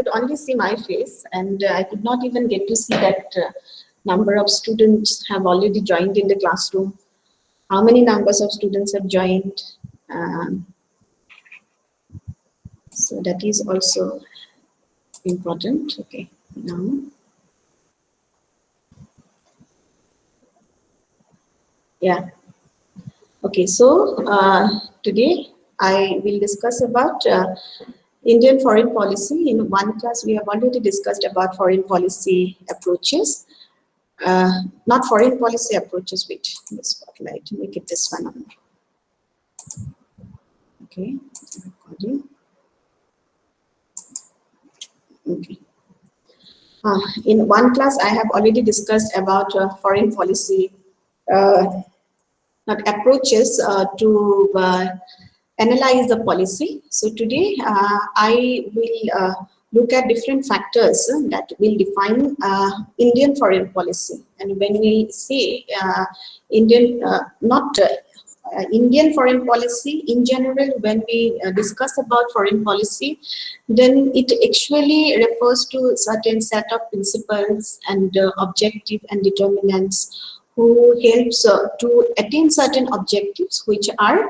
could only see my face, and I could not even get to see that number of students have already joined in the classroom. How many numbers of students have joined? So that is also important. Okay, now. Yeah. Okay, so today I will discuss about Indian foreign policy. In one class, we have already discussed about foreign policy approaches. Not foreign policy approaches, wait, the spotlight, make it this one on. Okay, recording. Okay. In one class, I have already discussed about foreign policy approaches to analyze the policy. So today I will look at different factors that will define Indian foreign policy. And when we say Indian, not Indian foreign policy in general, when we discuss about foreign policy, then it actually refers to certain set of principles and objective and determinants who helps to attain certain objectives which are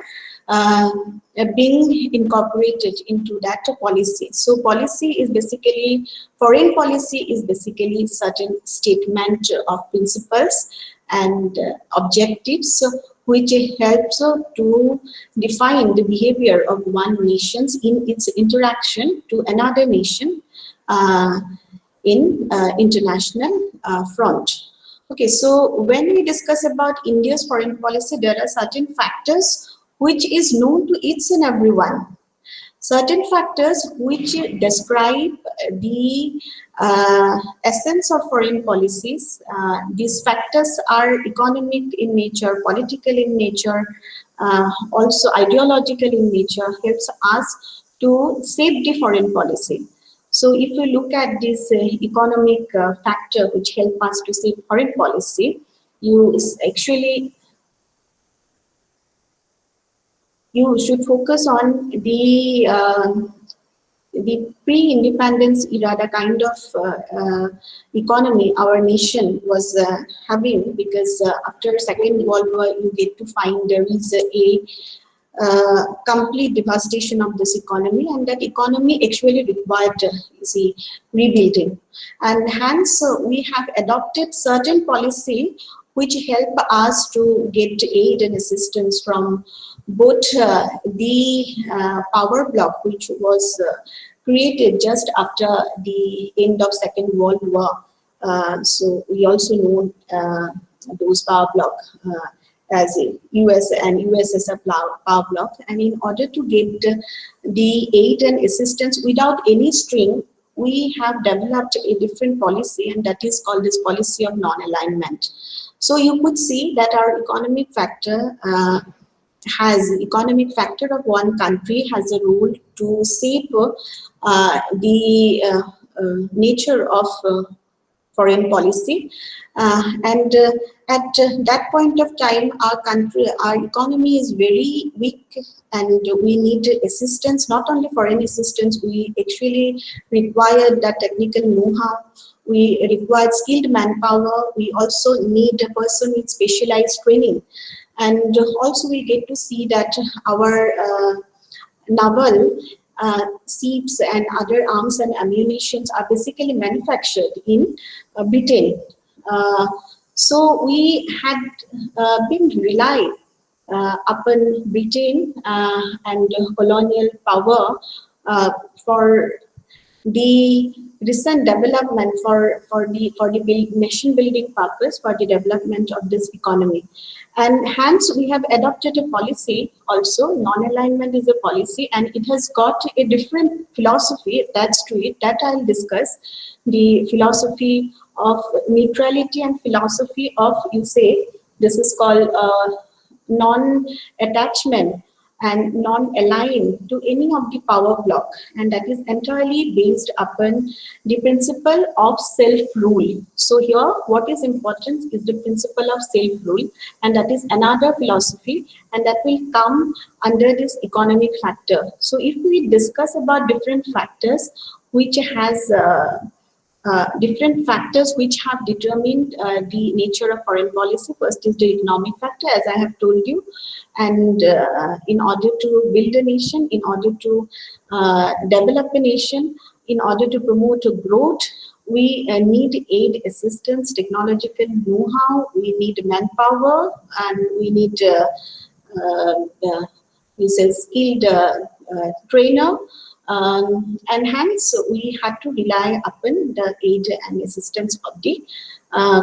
being incorporated into that policy. So policy is basically, foreign policy is basically certain statement of principles and objectives which helps to define the behavior of one nation in its interaction to another nation in international front. Okay, so when we discuss about India's foreign policy, there are certain factors which is known to each and everyone. Certain factors which describe the essence of foreign policies. These factors are economic in nature, political in nature, also ideological in nature, helps us to shape the foreign policy. So if you look at this economic factor which help us to shape foreign policy, you should focus on the pre-independence era, the kind of economy our nation was having, because after Second World War, you get to find there is a complete devastation of this economy, and that economy actually required rebuilding, and hence we have adopted certain policy which help us to get aid and assistance from both the power bloc, which was created just after the end of Second World War. So we also know those power bloc as US and USSR power bloc, and in order to get the aid and assistance without any string, we have developed a different policy, and that is called this policy of non-alignment. So you could see that our economic factor of one country has a role to shape the nature of foreign policy, and at that point of time, our economy is very weak, and we need assistance, not only foreign assistance, we actually require that technical know-how, we require skilled manpower, we also need a person with specialized training, and also we get to see that our naval ships and other arms and ammunitions are basically manufactured in Britain. So we had been relied upon Britain and colonial power for the recent development, for the nation building purpose, for the development of this economy. And hence we have adopted a policy also, non-alignment is a policy, and it has got a different philosophy attached to it that I'll discuss. The philosophy of neutrality and philosophy of, you say, this is called non-attachment and non-aligned to any of the power bloc, and that is entirely based upon the principle of self-rule. So here what is important is the principle of self-rule, and that is another philosophy, and that will come under this economic factor. So if we discuss about different factors which has different factors which have determined the nature of foreign policy. First is the economic factor, as I have told you, and in order to build a nation, in order to develop a nation, in order to promote a growth, we need aid, assistance, technological know-how, we need manpower, and we need skilled trainer, and hence we had to rely upon the aid and assistance of the uh,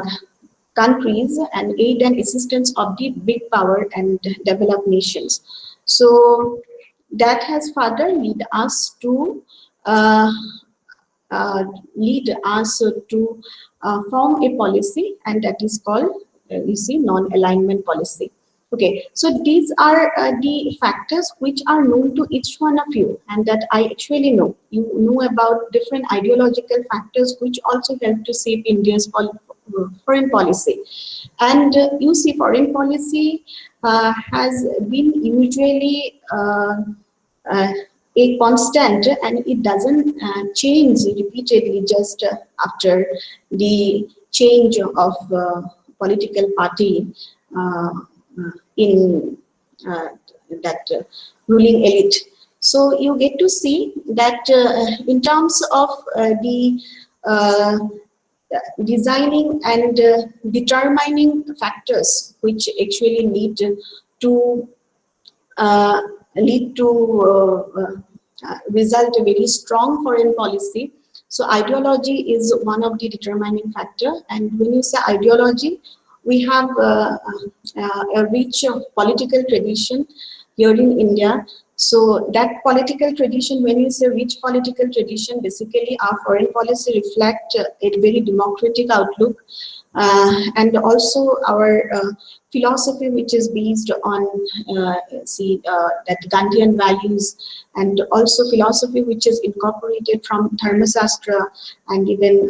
countries and aid and assistance of the big power and developed nations. So that has further uh, lead us to form a policy, and that is called, non-alignment policy. Okay, so these are the factors which are known to each one of you, and that I actually know. You know about different ideological factors which also help to shape India's foreign policy. And you see, foreign policy has been usually uh, a constant, and it doesn't change repeatedly just after the change of political party uh, in that ruling elite. So you get to see that in terms of the uh, designing and determining factors which actually to uh, lead to result a very strong foreign policy. So ideology is one of the determining factor, and when you say ideology, we have a rich political tradition here in India. So that political tradition, when you say rich political tradition, basically our foreign policy reflect a very democratic outlook, and also our philosophy, which is based on that Gandhian values, and also philosophy which is incorporated from Dharmasastra, and even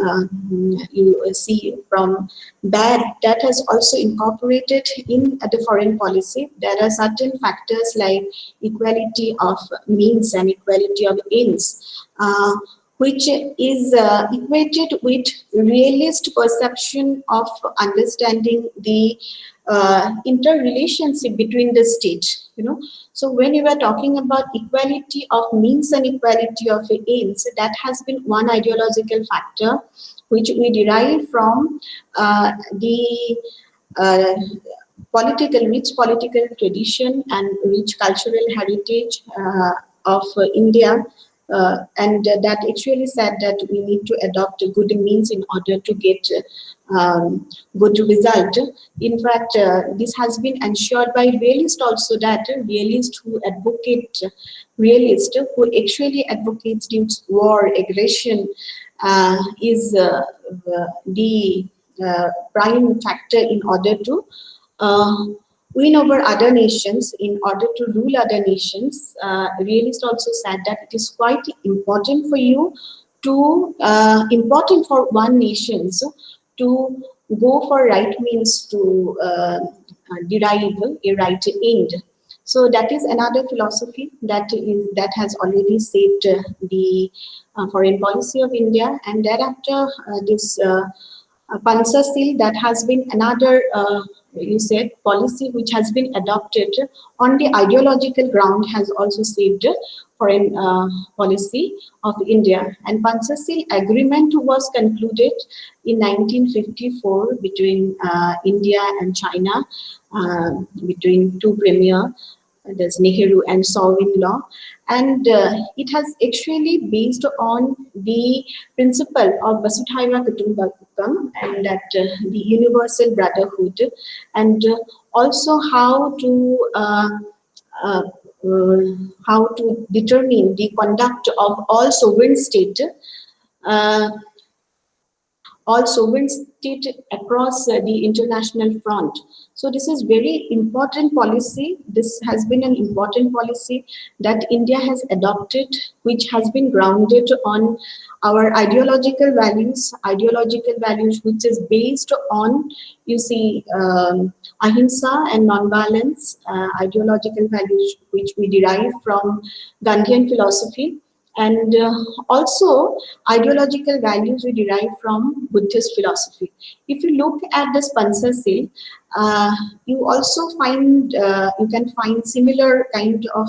you see from that has also incorporated in the foreign policy. There are certain factors like equality of means and equality of ends, which is equated with realist perception of understanding the interrelationship between the state. So when you are talking about equality of means and equality of ends, that has been one ideological factor which we derive from the uh, rich political tradition and rich cultural heritage of India, and that actually said that we need to adopt good means in order to get good result. In fact, this has been ensured by realists also, that realist who actually advocates against war, aggression, is the prime factor in order to uh, win over other nations, in order to rule other nations. Realist also said that it is quite important for you important for one nation to go for right means to derive a right end. So that is another philosophy that has already shaped the foreign policy of India, and thereafter this Panchashil, that has been another, policy which has been adopted on the ideological ground, has also shaped foreign policy of India. And Panchashil agreement was concluded in 1954 between India and China, between two premier, there's Nehru and Savin-Law, and it has actually based on the principle of Vasudhaiva Kutumbakam, and that the universal brotherhood, and also uh, how to determine the conduct of uh, all sovereign state across the international front. So this is very important policy. This has been an important policy that India has adopted, which has been grounded on our ideological values, which is based on, ahimsa and non-violence, ideological values which we derive from Gandhian philosophy. And also, ideological values we derive from Buddhist philosophy. If you look at this Panchasil, you also find you can find similar kind of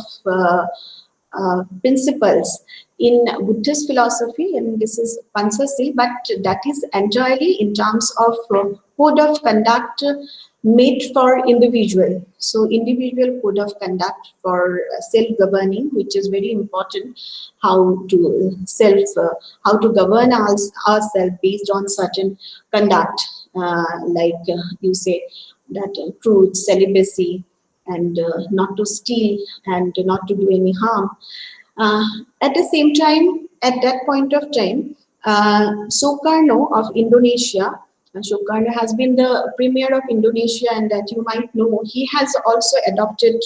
principles in Buddhist philosophy, and this is Panchasil, but that is entirely in terms of code of conduct made for individual. So individual code of conduct for self-governing, which is very important, how to how to govern ourselves based on certain conduct, you say that truth, celibacy, and not to steal and not to do any harm. Uh, at the same time, at that point of time, Sukarno of Indonesia, Sukarno has been the premier of Indonesia, and that you might know, he has also adopted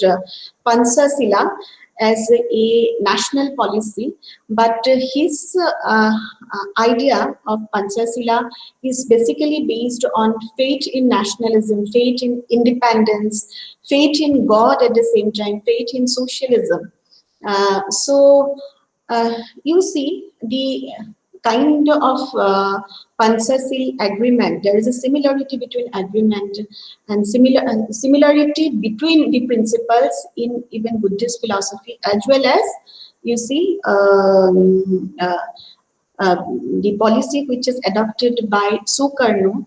Pancasila as a national policy, but his idea of Pancasila is basically based on faith in nationalism, faith in independence, faith in God at the same time, faith in socialism. So you see the kind of Panchasil agreement. There is a similarity between agreement and similarity between the principles in even Buddhist philosophy, as well as you see the policy which is adopted by Sukarno.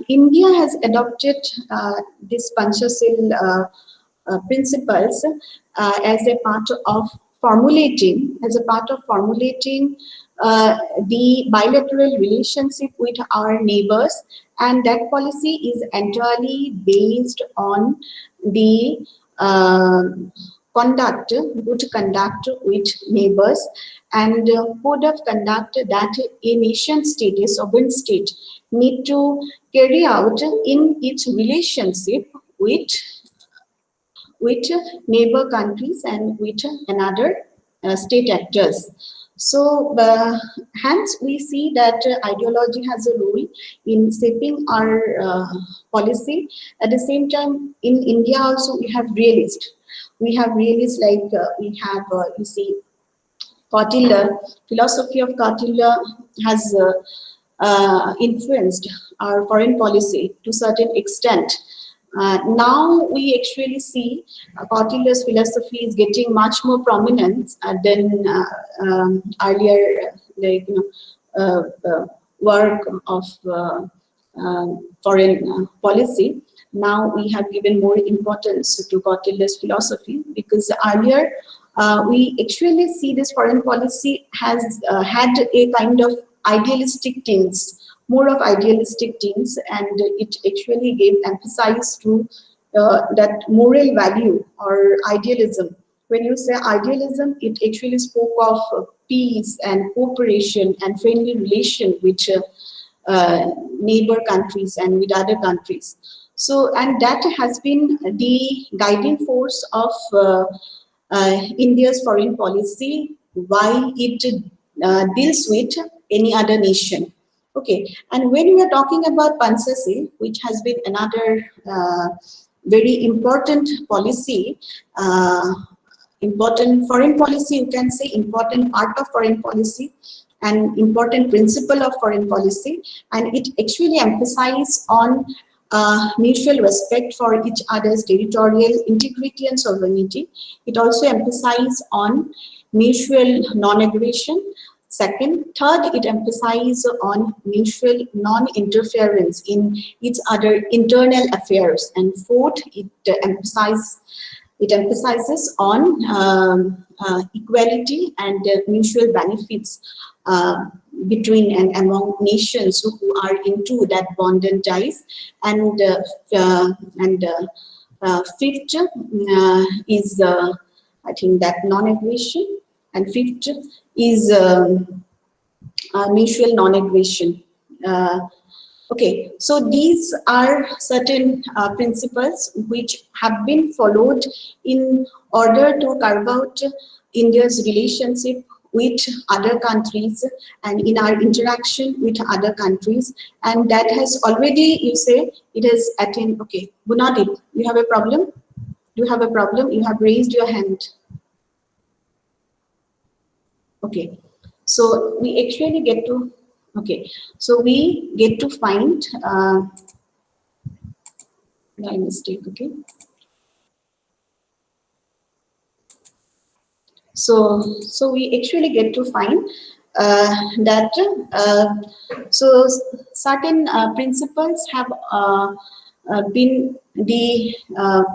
India has adopted this Panchasil principles as a part of formulating the bilateral relationship with our neighbors, and that policy is entirely based on the good conduct with neighbors, and code of conduct that a nation state, a sovereign state, need to carry out in its relationship with neighbor countries and with another state actors. So hence we see that ideology has a role in shaping our policy. At the same time, in India also we have realists. We have realists like we have, you see, Kautilya. Philosophy of Kautilya has influenced our foreign policy to a certain extent. Now we actually see Kautilya's philosophy is getting much more prominent than earlier, work of foreign policy. Now we have given more importance to Kautilya's philosophy, because earlier we actually see this foreign policy has had a kind of idealistic tints, more of idealistic things, and it actually gave emphasis to that moral value or idealism. When you say idealism, it actually spoke of peace and cooperation and friendly relation with neighbor countries and with other countries. So, and that has been the guiding force of India's foreign policy, why it deals with any other nation. Okay, and when we are talking about Panchasil, which has been another very important policy, important foreign policy, you can say important part of foreign policy, an important principle of foreign policy, and it actually emphasizes on mutual respect for each other's territorial integrity and sovereignty. It also emphasizes on mutual non-aggression. Second, third, it emphasizes on mutual non-interference in each other internal affairs. And fourth, it emphasizes on equality and mutual benefits between and among nations who are into that bond and ties. And fifth is, I think, that non-aggression. And fifth is mutual non-aggression. Okay, so these are certain principles which have been followed in order to carve out India's relationship with other countries and in our interaction with other countries, and that has already, you say, it has attained. Okay, Bunadip, you have a problem? You have a problem? You have raised your hand. Okay, so we actually get to, okay, so we get to find, my mistake, okay. So we actually get to find that so certain principles have been the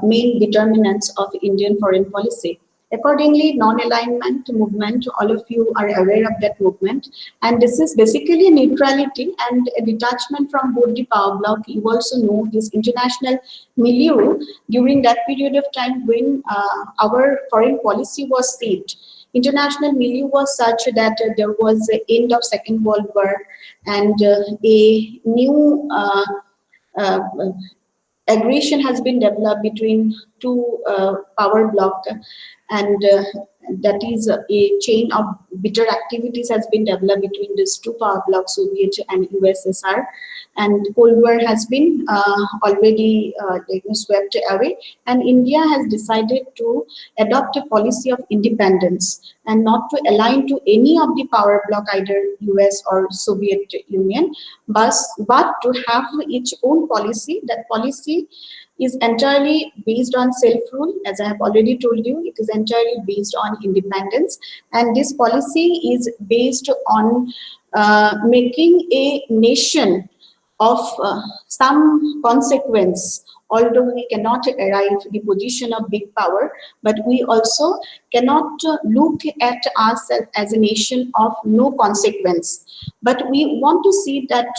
main determinants of Indian foreign policy. Accordingly, non-alignment movement, all of you are aware of that movement, and this is basically neutrality and a detachment from both the power bloc. You also know this international milieu during that period of time when our foreign policy was shaped. International milieu was such that there was the end of Second World War and a new uh, aggression has been developed between two power bloc, and that is a chain of bitter activities has been developed between these two power blocs, Soviet and USSR, and Cold War has been already swept away, and India has decided to adopt a policy of independence and not to align to any of the power bloc, either US or Soviet Union, but to have its own policy. That policy is entirely based on self-rule. As I have already told you, it is entirely based on independence, and this policy is based on making a nation of some consequence. Although we cannot arrive the position of big power, but we also cannot look at ourselves as a nation of no consequence. But we want to see that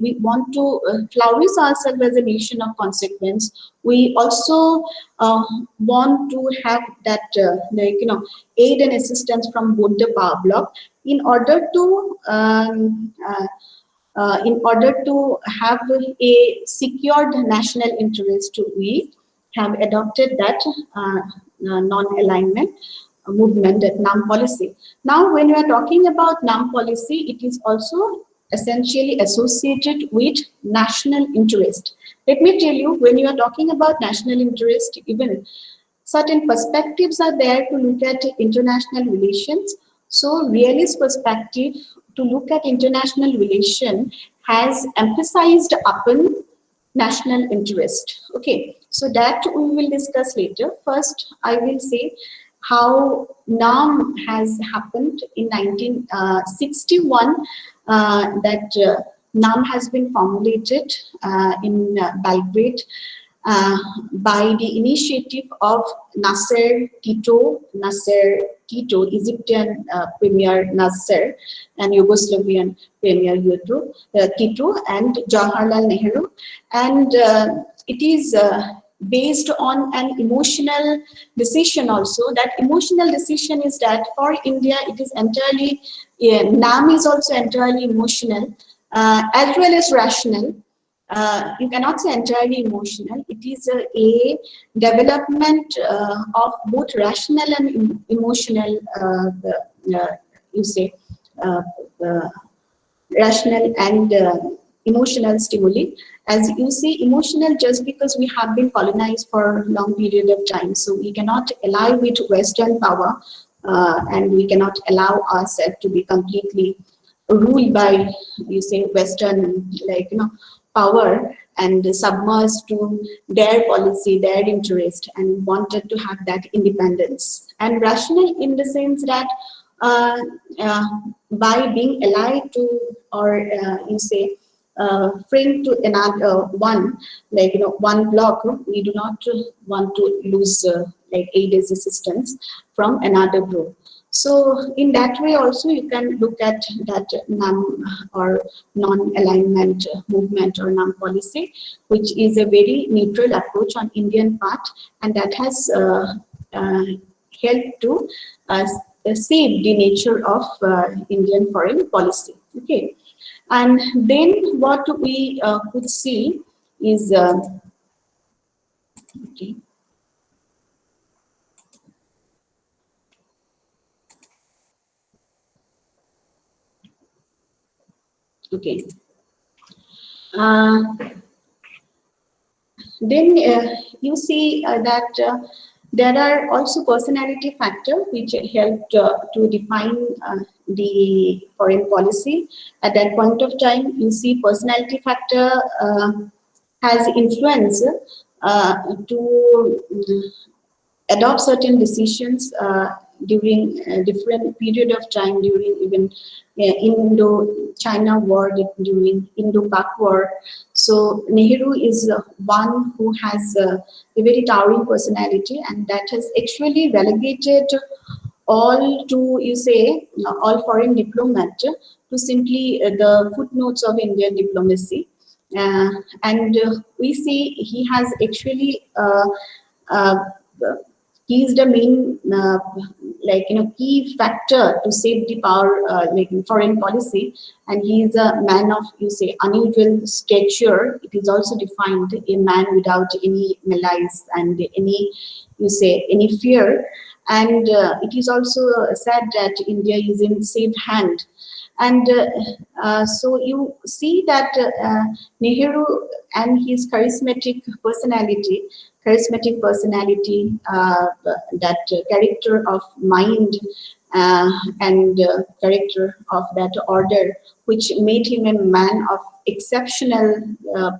we want to flourish ourselves as a nation of consequence. We also want to have that aid and assistance from both the power bloc in order to have a secured national interest. We have adopted that non-alignment movement, that NAM policy. Now, when we are talking about NAM policy, it is also essentially associated with national interest. Let me tell you, when you are talking about national interest, even certain perspectives are there to look at international relations. So realist perspective to look at international relation has emphasized upon national interest. Okay, so that we will discuss later. First, I will say how NAM has happened in 1961, that NAM has been formulated in Belgrade uh, by the initiative of Nasser Tito, Egyptian Premier Nasser, and Yugoslavian Premier Tito, and Jawaharlal Nehru. And it is based on an emotional decision also. That emotional decision is that for India, it is entirely, NAM is also entirely emotional as well as rational. You cannot say entirely emotional. It is a development of both rational and emotional, you say, uh, uh, rational and emotional stimuli. As you see, emotional just because we have been colonized for a long period of time. So we cannot ally with Western power, and we cannot allow ourselves to be completely ruled by, you say, Western, power, and submerged to their policy, their interest, and wanted to have that independence. And rational in the sense that uh, uh, by being allied to, or you say, friend to another one, one block, we do not want to lose aid as assistance from another group. So in that way also you can look at that NAM or non-alignment movement or NAM policy, which is a very neutral approach on Indian part, and that has helped to save the nature of Indian foreign policy. Okay, and then what we could see is okay. Okay. Uh, then you see that There are also personality factors which helped to define the foreign policy. At that point of time, you see personality factor has influence to adopt certain decisions during a different period of time, during even Indo-China war, during Indo-Pak war. So Nehru is one who has a very towering personality, and that has actually relegated all to, you say, all foreign diplomat to simply the footnotes of Indian diplomacy. Uh, and we see he has actually uh, he is the main key factor to shape the power like in foreign policy, and he is a man of, you say, unusual stature. It is also defined a man without any malice and any, you say, any fear. And it is also said that India is in safe hand. And so you see that Nehru and his charismatic personality, that character of mind and character of that order, which made him a man of exceptional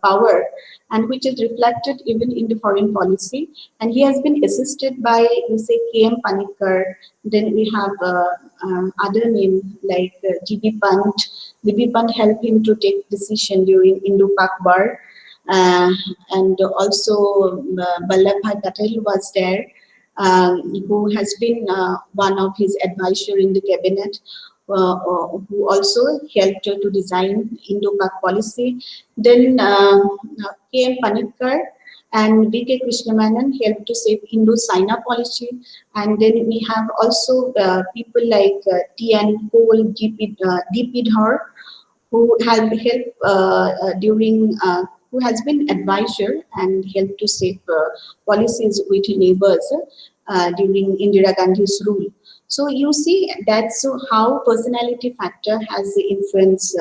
power, and which is reflected even in the foreign policy. And he has been assisted by, you say, K.M. Panikkar. Then we have other name like G.B. Pant. G.B. Pant helped him to take decision during Indo-Pak war. And also Vallabhbhai Patel was there, who has been one of his advisors in the cabinet, who also helped to design Indo-Pak policy. Then K.M. Panikkar and V.K. Krishnamanan helped to shape Indo-China policy. And then we have also people like T.N. Cole, D.P. Dhar, who has helped during who has been advisor and helped to shape policies with neighbors during Indira Gandhi's rule. So you see that's how personality factor has influenced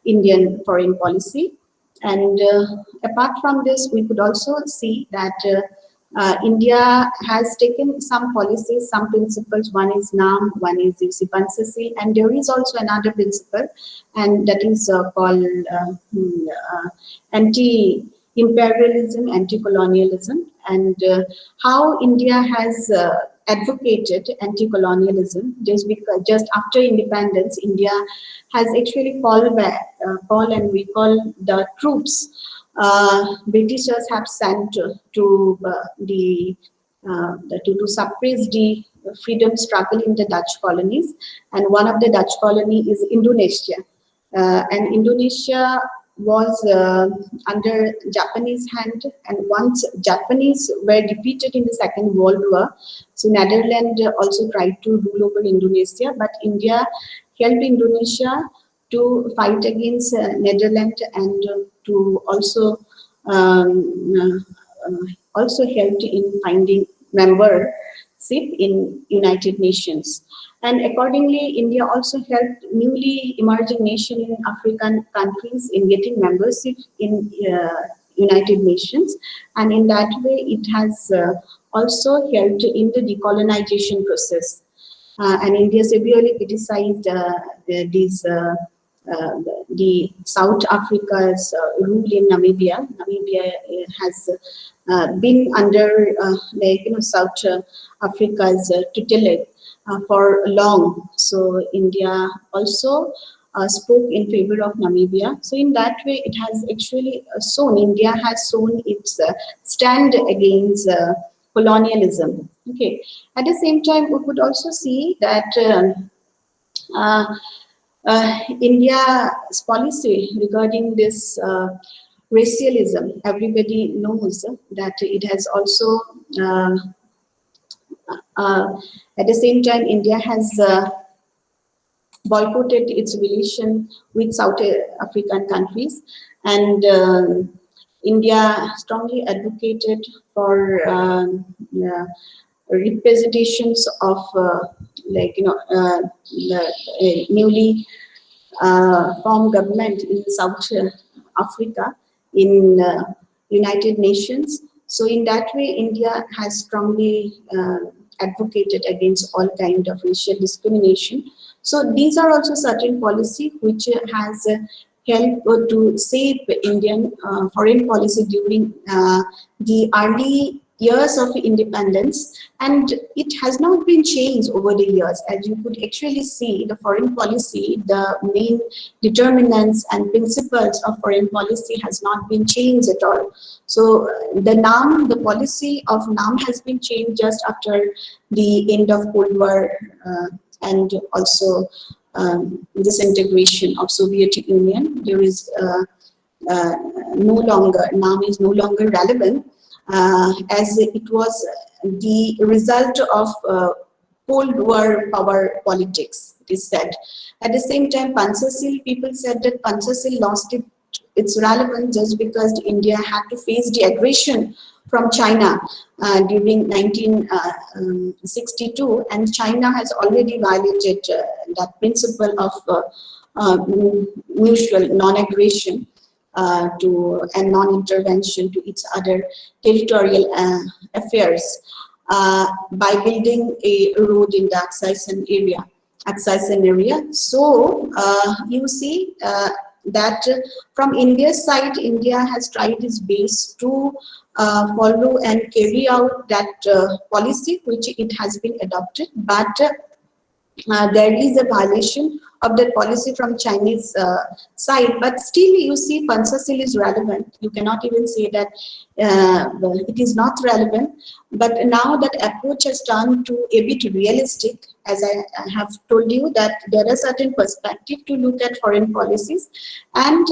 Indian foreign policy. And apart from this, we could also see that India has taken some policies, some principles. One is NAM, one is Sipansasi, and there is also another principle, and that is called Anti-Imperialism Anti-Colonialism. And how India has advocated anti-colonialism just after independence. India has actually called and recall the troops Britishers have sent to suppress the freedom struggle in the Dutch colonies, and one of the Dutch colony is Indonesia, and Indonesia was under Japanese hand, and once Japanese were defeated in the Second World War, so Netherlands also tried to rule over Indonesia, but India helped Indonesia to fight against Netherlands, and to also also helped in finding membership in United Nations. And accordingly, India also helped newly emerging nation in African countries in getting membership in United Nations, and in that way, it has also helped in the decolonization process. And India severely criticized the South Africa's rule in Namibia. Namibia has been under South Africa's tutelage for long. So India also spoke in favor of Namibia. So in that way, it has actually India has shown its stand against colonialism. Okay. At the same time, we could also see that India's policy regarding this racialism, everybody knows that it has also, at the same time, India has boycotted its relation with South African countries, and India strongly advocated for representations of the newly formed government in South Africa in United Nations. So in that way, India has strongly advocated against all kind of racial discrimination. So these are also certain policy which has helped to shape Indian foreign policy during the early years of independence, and it has not been changed over the years. As you could actually see, the foreign policy, the main determinants and principles of foreign policy has not been changed at all. So the policy of NAM has been changed just after the end of Cold War and also disintegration of Soviet Union. There is no longer, NAM is no longer relevant as it was the result of Cold War power politics, it is said. At the same time, Panchashil, people said that Panchashil lost its relevance just because India had to face the aggression from China during 1962, and China has already violated that principle of mutual non-aggression and non-intervention to each other territorial affairs by building a road in the Asean area. So you see that from India's side, India has tried its best to follow and carry out that policy which it has been adopted, but there is a violation of that policy from Chinese side. But still, you see, Panchashil is relevant. You cannot even say that it is not relevant. But now that approach has turned to a bit realistic, as I have told you, that there are certain perspectives to look at foreign policies, and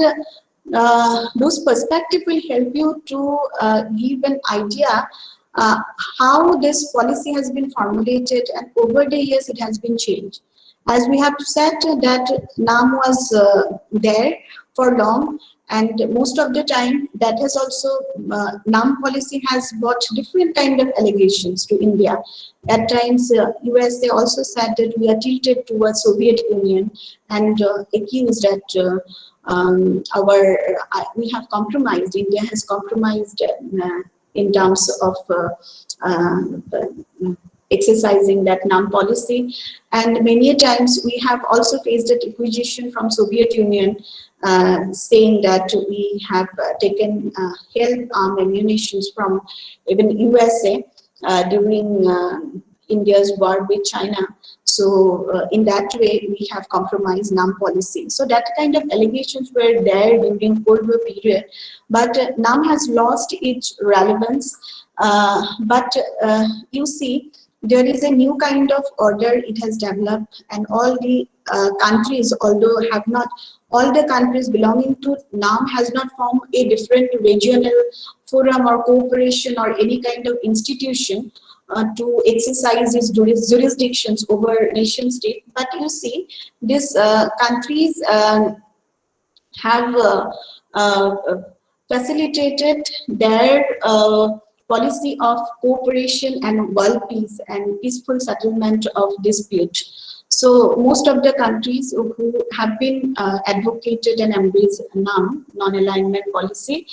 those perspectives will help you to give an idea how this policy has been formulated, and over the years it has been changed. As we have said that NAM was there for long, and most of the time that has also, NAM policy has brought different kind of allegations to India. At times USA also said that we are tilted towards Soviet Union and accused that we have compromised, India has compromised in terms of exercising that NAM policy. And many times we have also faced an accusation from Soviet Union saying that we have taken help ammunition from even USA during India's war with China. So in that way, we have compromised NAM policy. So that kind of allegations were there during Cold War period, but NAM has lost its relevance. But you see, there is a new kind of order it has developed, and all the countries, although have not, all the countries belonging to NAM has not formed a different regional forum or cooperation or any kind of institution to exercise its jurisdictions over nation state. But you see, these countries have facilitated their policy of cooperation and world peace and peaceful settlement of dispute. So most of the countries who have been advocated and embraced NAM, non-alignment policy,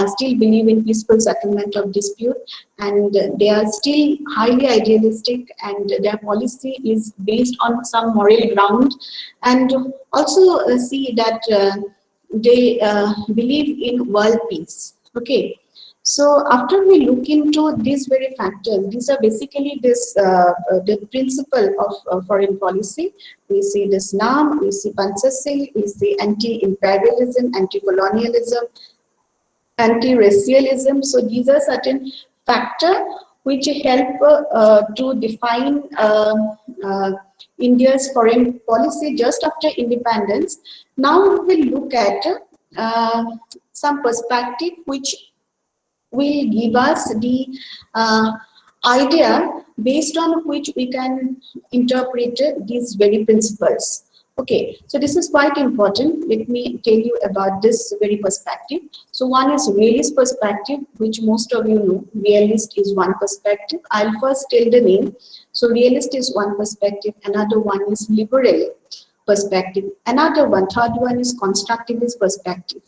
still believe in peaceful settlement of dispute, and they are still highly idealistic, and their policy is based on some moral ground, and also see that they believe in world peace. Okay. So after we look into these very factors, these are basically this the principle of foreign policy. We see this NAM, we see Panchashil, we see anti-imperialism, anti-colonialism, anti-racialism. So these are certain factors which help to define India's foreign policy just after independence. Now we will look at some perspective which will give us the idea based on which we can interpret these very principles. Okay, so this is quite important. Let me tell you about this very perspective. So one is realist perspective, which most of you know. Realist is one perspective. I'll first tell the name. So realist is one perspective. Another one is liberal perspective. Another one, third one is constructivist perspective.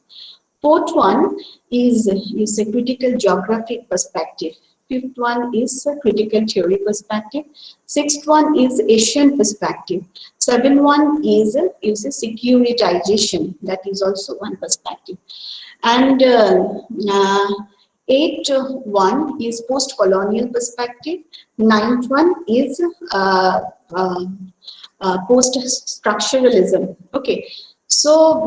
Fourth one is a critical geographic perspective. Fifth one is a critical theory perspective. Sixth one is Asian perspective. Seventh one is a securitization. That is also one perspective. And eighth one is post-colonial perspective. Ninth one is post-structuralism. Okay, so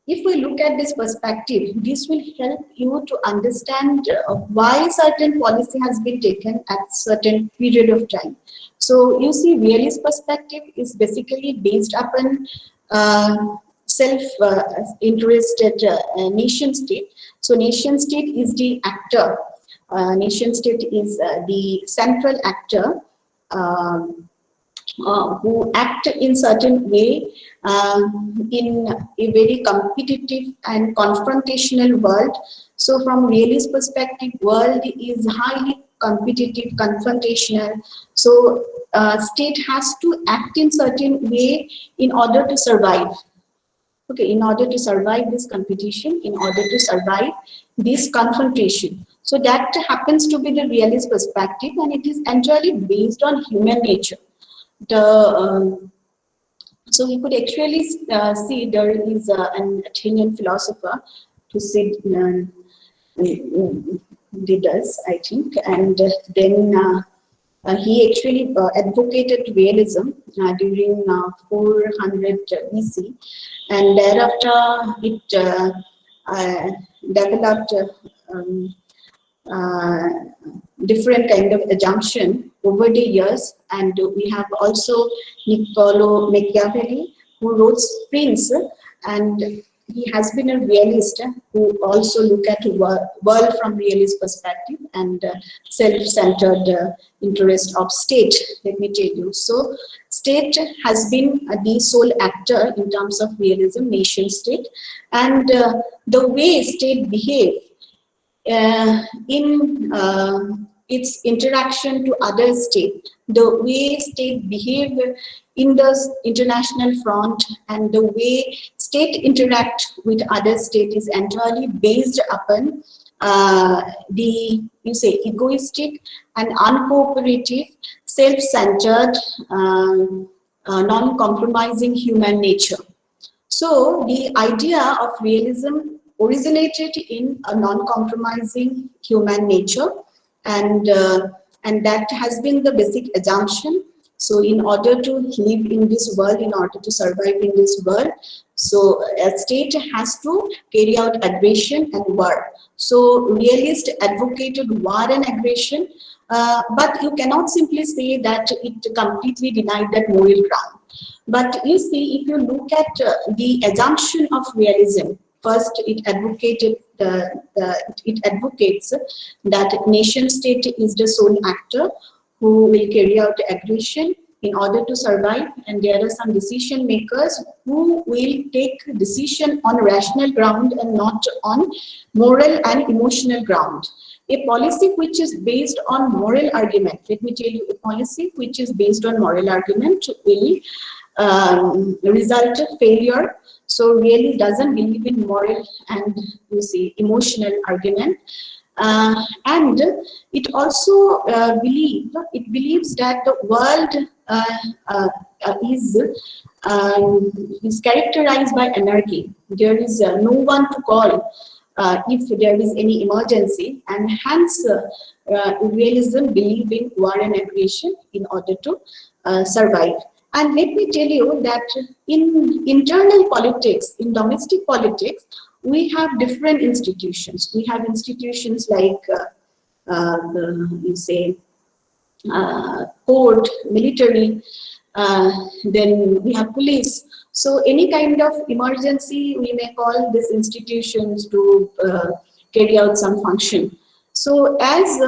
if we look at this perspective, this will help you to understand why certain policy has been taken at certain period of time. So you see, realist perspective is basically based upon self-interested nation state. So nation state is the actor. Nation state is the central actor. Who act in certain way in a very competitive and confrontational world. So from realist perspective, world is highly competitive, confrontational. So state has to act in certain way in order to survive. Okay, in order to survive this competition, in order to survive this confrontation. So that happens to be the realist perspective, and it is entirely based on human nature. So we could actually see there is an Athenian philosopher who said did us, I think, and then he actually advocated realism during 400 BC, and thereafter it developed different kind of assumption over the years. And we have also Niccolo Machiavelli, who wrote Prince, and he has been a realist who also look at the world from realist perspective and self-centered interest of state, let me tell you. So state has been the sole actor in terms of realism, nation state, and the way state behave in its interaction to other states, the way state behave in the international front, and the way state interact with other states is entirely based upon the, you say, egoistic and uncooperative, self-centered, non-compromising human nature. So the idea of realism originated in a non-compromising human nature, and that has been the basic assumption. So in order to live in this world, in order to survive in this world, so a state has to carry out aggression and war. So realists advocated war and aggression, but you cannot simply say that it completely denied that moral ground. But you see, if you look at the assumption of realism, first it advocates that nation state is the sole actor who will carry out aggression in order to survive, and there are some decision makers who will take decision on rational ground and not on moral and emotional ground. A policy which is based on moral argument, let me tell you, a policy which is based on moral argument will result in failure. So really doesn't believe in moral and, you see, emotional argument. And it also believes that the world is characterized by anarchy. There is no one to call if there is any emergency, and hence realism believe in war and aggression in order to survive. And let me tell you that in internal politics, in domestic politics, we have different institutions. We have institutions like, you say, court, military, then we have police. So any kind of emergency, we may call these institutions to carry out some function. So as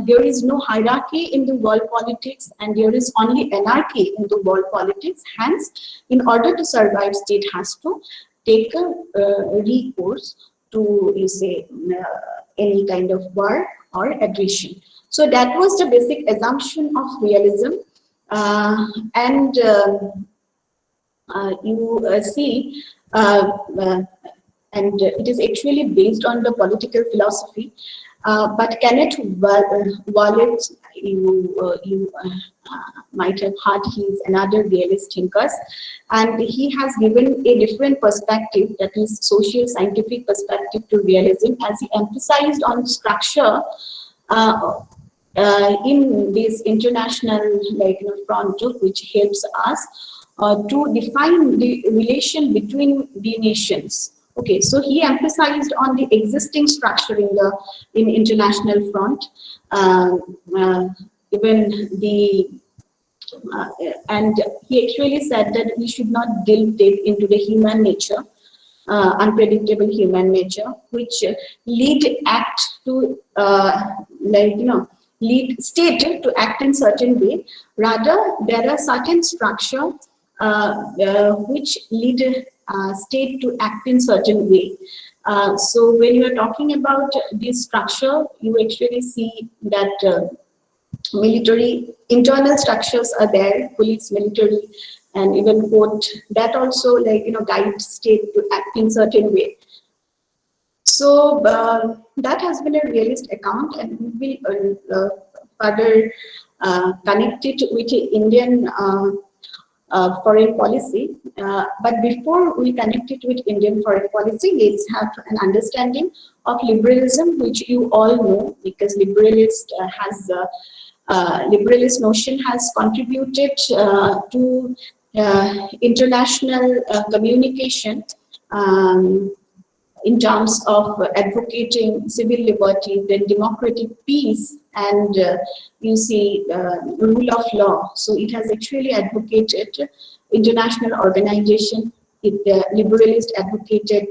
there is no hierarchy in the world politics and there is only anarchy in the world politics, hence in order to survive, state has to take a recourse to, you say, any kind of war or aggression. So that was the basic assumption of realism. And you see, and it is actually based on the political philosophy. But Kenneth Wallet, might have heard, he is another realist thinker, and he has given a different perspective, that is social scientific perspective to realism, as he emphasized on structure in this international front, which helps us to define the relation between the nations. Okay, so he emphasized on the existing structure in international front, uh, uh, even the and he actually said that we should not delve deep into the human nature, unpredictable human nature, which lead act to lead state to act in certain way. Rather, there are certain structure which lead state to act in certain way. So when you are talking about this structure, you actually see that military internal structures are there, police, military, and even court, that also guide state to act in certain way. So that has been a realist account, and we will further connect it with Indian foreign policy. But before we connect it with Indian foreign policy, let's have an understanding of liberalism, which you all know, because liberalist notion has contributed to international communication in terms of advocating civil liberty, then democratic peace, and you see rule of law. So it has actually advocated international organization. It liberalist advocated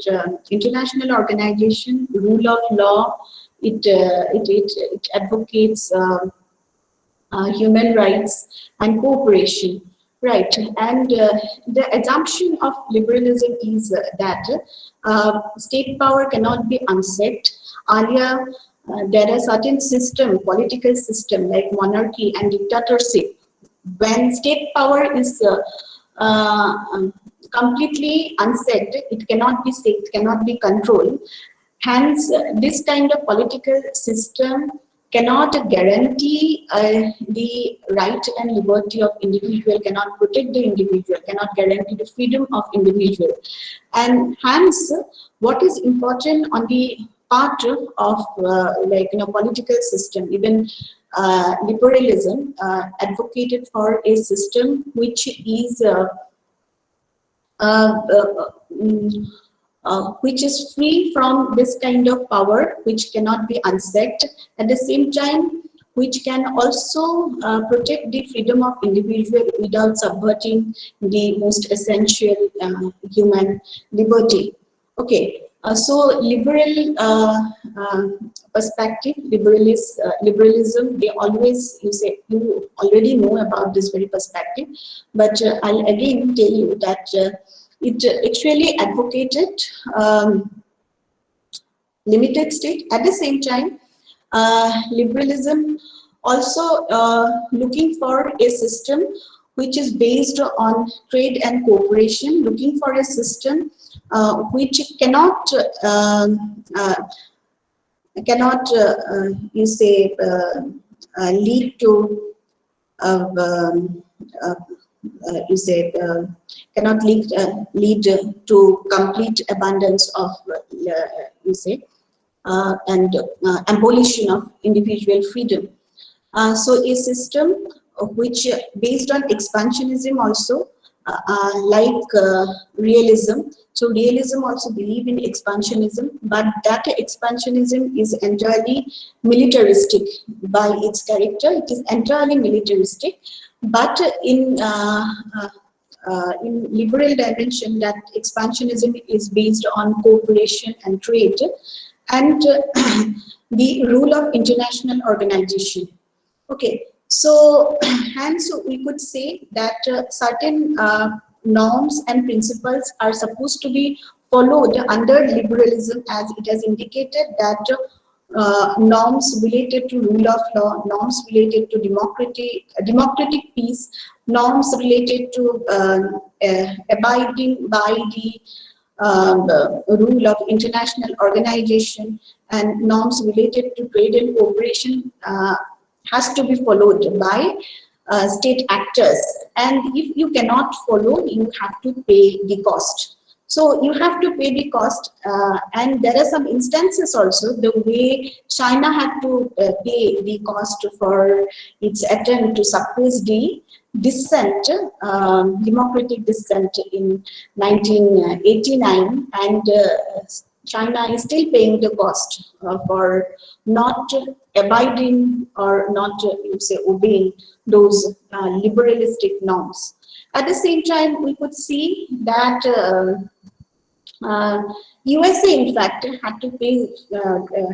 international organization, rule of law. It advocates human rights and cooperation. Right, and the assumption of liberalism is that state power cannot be unchecked. Earlier, there are certain political system like monarchy and dictatorship. When state power is completely unchecked, it cannot be checked, cannot be controlled. Hence, this kind of political system cannot guarantee the right and liberty of individual, cannot protect the individual, cannot guarantee the freedom of individual. And hence, what is important on the part of political system, even liberalism advocated for a system which is which is free from this kind of power, which cannot be unchecked. At the same time, which can also protect the freedom of individual without subverting the most essential human liberty. Okay, so liberal perspective, liberalism, they always, you already know about this very perspective, but I'll again tell you that it actually advocated limited state. At the same time, liberalism also looking for a system which is based on trade and cooperation, looking for a system which cannot lead to cannot lead to complete abundance of and abolition of individual freedom. So a system which based on expansionism also, realism. So realism also believe in expansionism, but that expansionism is entirely militaristic by its character. It is entirely militaristic, but in liberal dimension, that expansionism is based on cooperation and trade and the rule of international organization. Okay, so hence we could say that certain norms and principles are supposed to be followed under liberalism, as it has indicated that norms related to rule of law, norms related to democratic peace norms related to abiding by the rule of international organization, and norms related to trade and cooperation has to be followed by state actors. And if you cannot follow, you have to pay the cost. So you have to pay the cost, and there are some instances also the way China had to pay the cost for its attempt to suppress the dissent, democratic dissent in 1989, and China is still paying the cost for not abiding or not, you say, obeying those liberalistic norms. At the same time, we could see that USA, in fact, had to pay,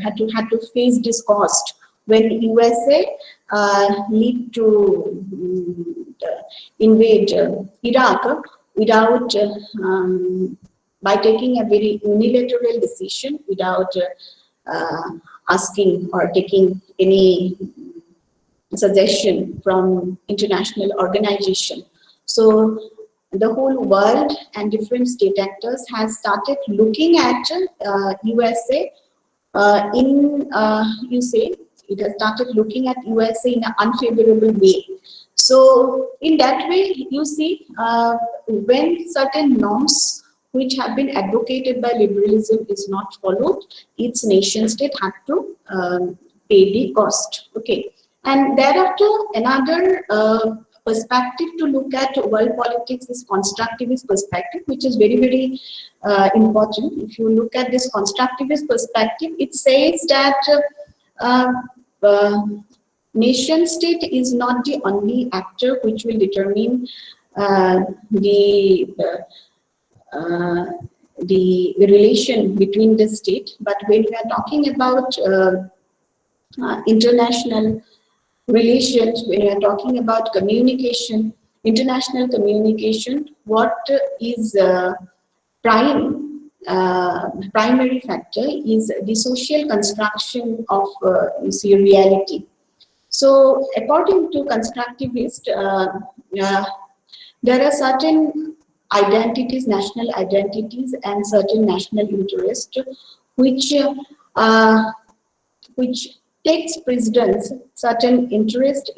had to face this cost when USA need to invade Iraq without by taking a very unilateral decision without asking or taking any suggestion from international organization. So the whole world and different state actors has started looking at USA you say, it has started looking at USA in an unfavorable way. So in that way, you see, when certain norms which have been advocated by liberalism is not followed, its nation state had to pay the cost. Okay, and thereafter another perspective to look at world politics is constructivist perspective, which is very, very important. If you look at this constructivist perspective, it says that nation state is not the only actor which will determine the relation between the state, but when we are talking about international relations, when we are talking about communication, international communication, what is primary factor is the social construction of you see, reality. So according to constructivist, there are certain identities, national identities, and certain national interest, which takes precedence. Certain interest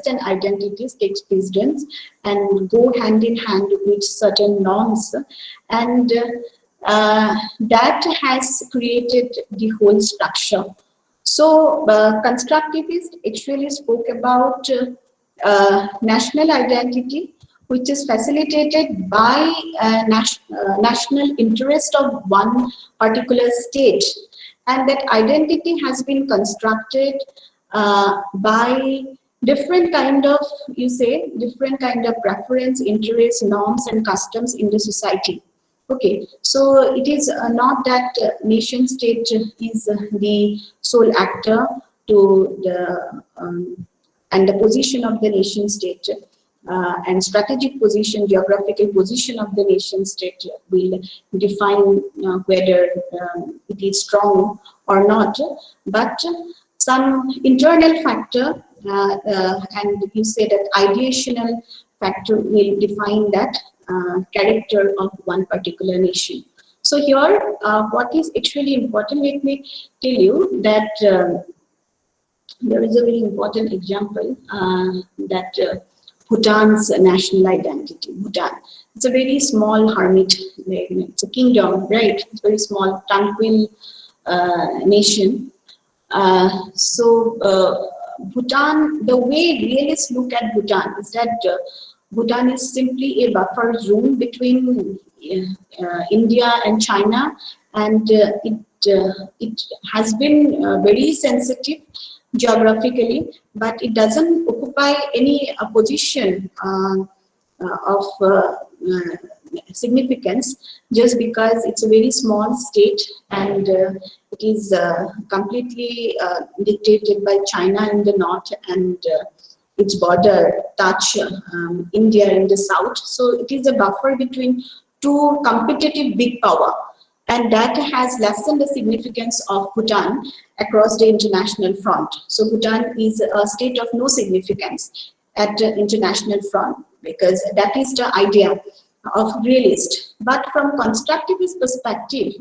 and identities takes precedence and go hand in hand with certain norms, and that has created the whole structure. So constructivist actually spoke about national identity, which is facilitated by national interest of one particular state, and that identity has been constructed by different kind of, you say, different kind of preference, interests, norms, and customs in the society. Okay, so it is not that nation state is the sole actor to the and the position of the nation state and strategic position, geographical position of the nation state will define whether it is strong or not, but some internal factor and you say that ideational factor will define that character of one particular nation. So here, what is actually important, let me tell you that there is a very important example that Bhutan's national identity. Bhutan, it's a very small hermit, it's a kingdom, right? It's a very small, tranquil nation. Bhutan, the way realists look at Bhutan is that Bhutan is simply a buffer zone between India and China, and it has been very sensitive geographically, but it doesn't occupy any position of significance just because it's a very small state and it is completely dictated by China in the north and its border touch India in the south. So it is a buffer between two competitive big power, and that has lessened the significance of Bhutan across the international front. So Bhutan is a state of no significance at the international front. because that is the idea of realist. But from constructivist perspective,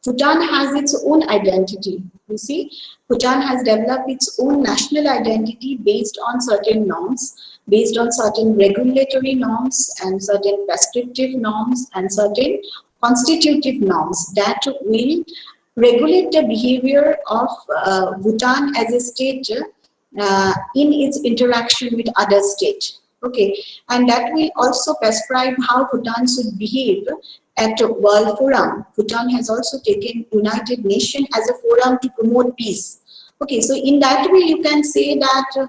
Bhutan has its own identity. You see, Bhutan has developed its own national identity based on certain norms, based on certain regulatory norms and certain prescriptive norms and certain constitutive norms that will regulate the behavior of Bhutan as a state in its interaction with other states. Okay, and that will also prescribe how Bhutan should behave at a World Forum. Bhutan has also taken United Nations as a forum to promote peace. Okay, so in that way you can say that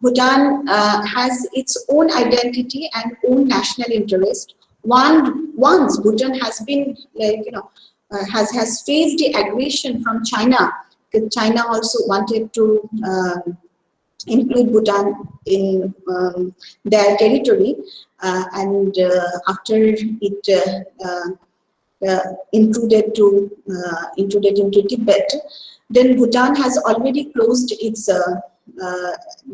Bhutan has its own identity and own national interest. Once Bhutan has been has faced the aggression from China, because China also wanted to include Bhutan in their territory, and after it intruded into Tibet, then Bhutan has already closed its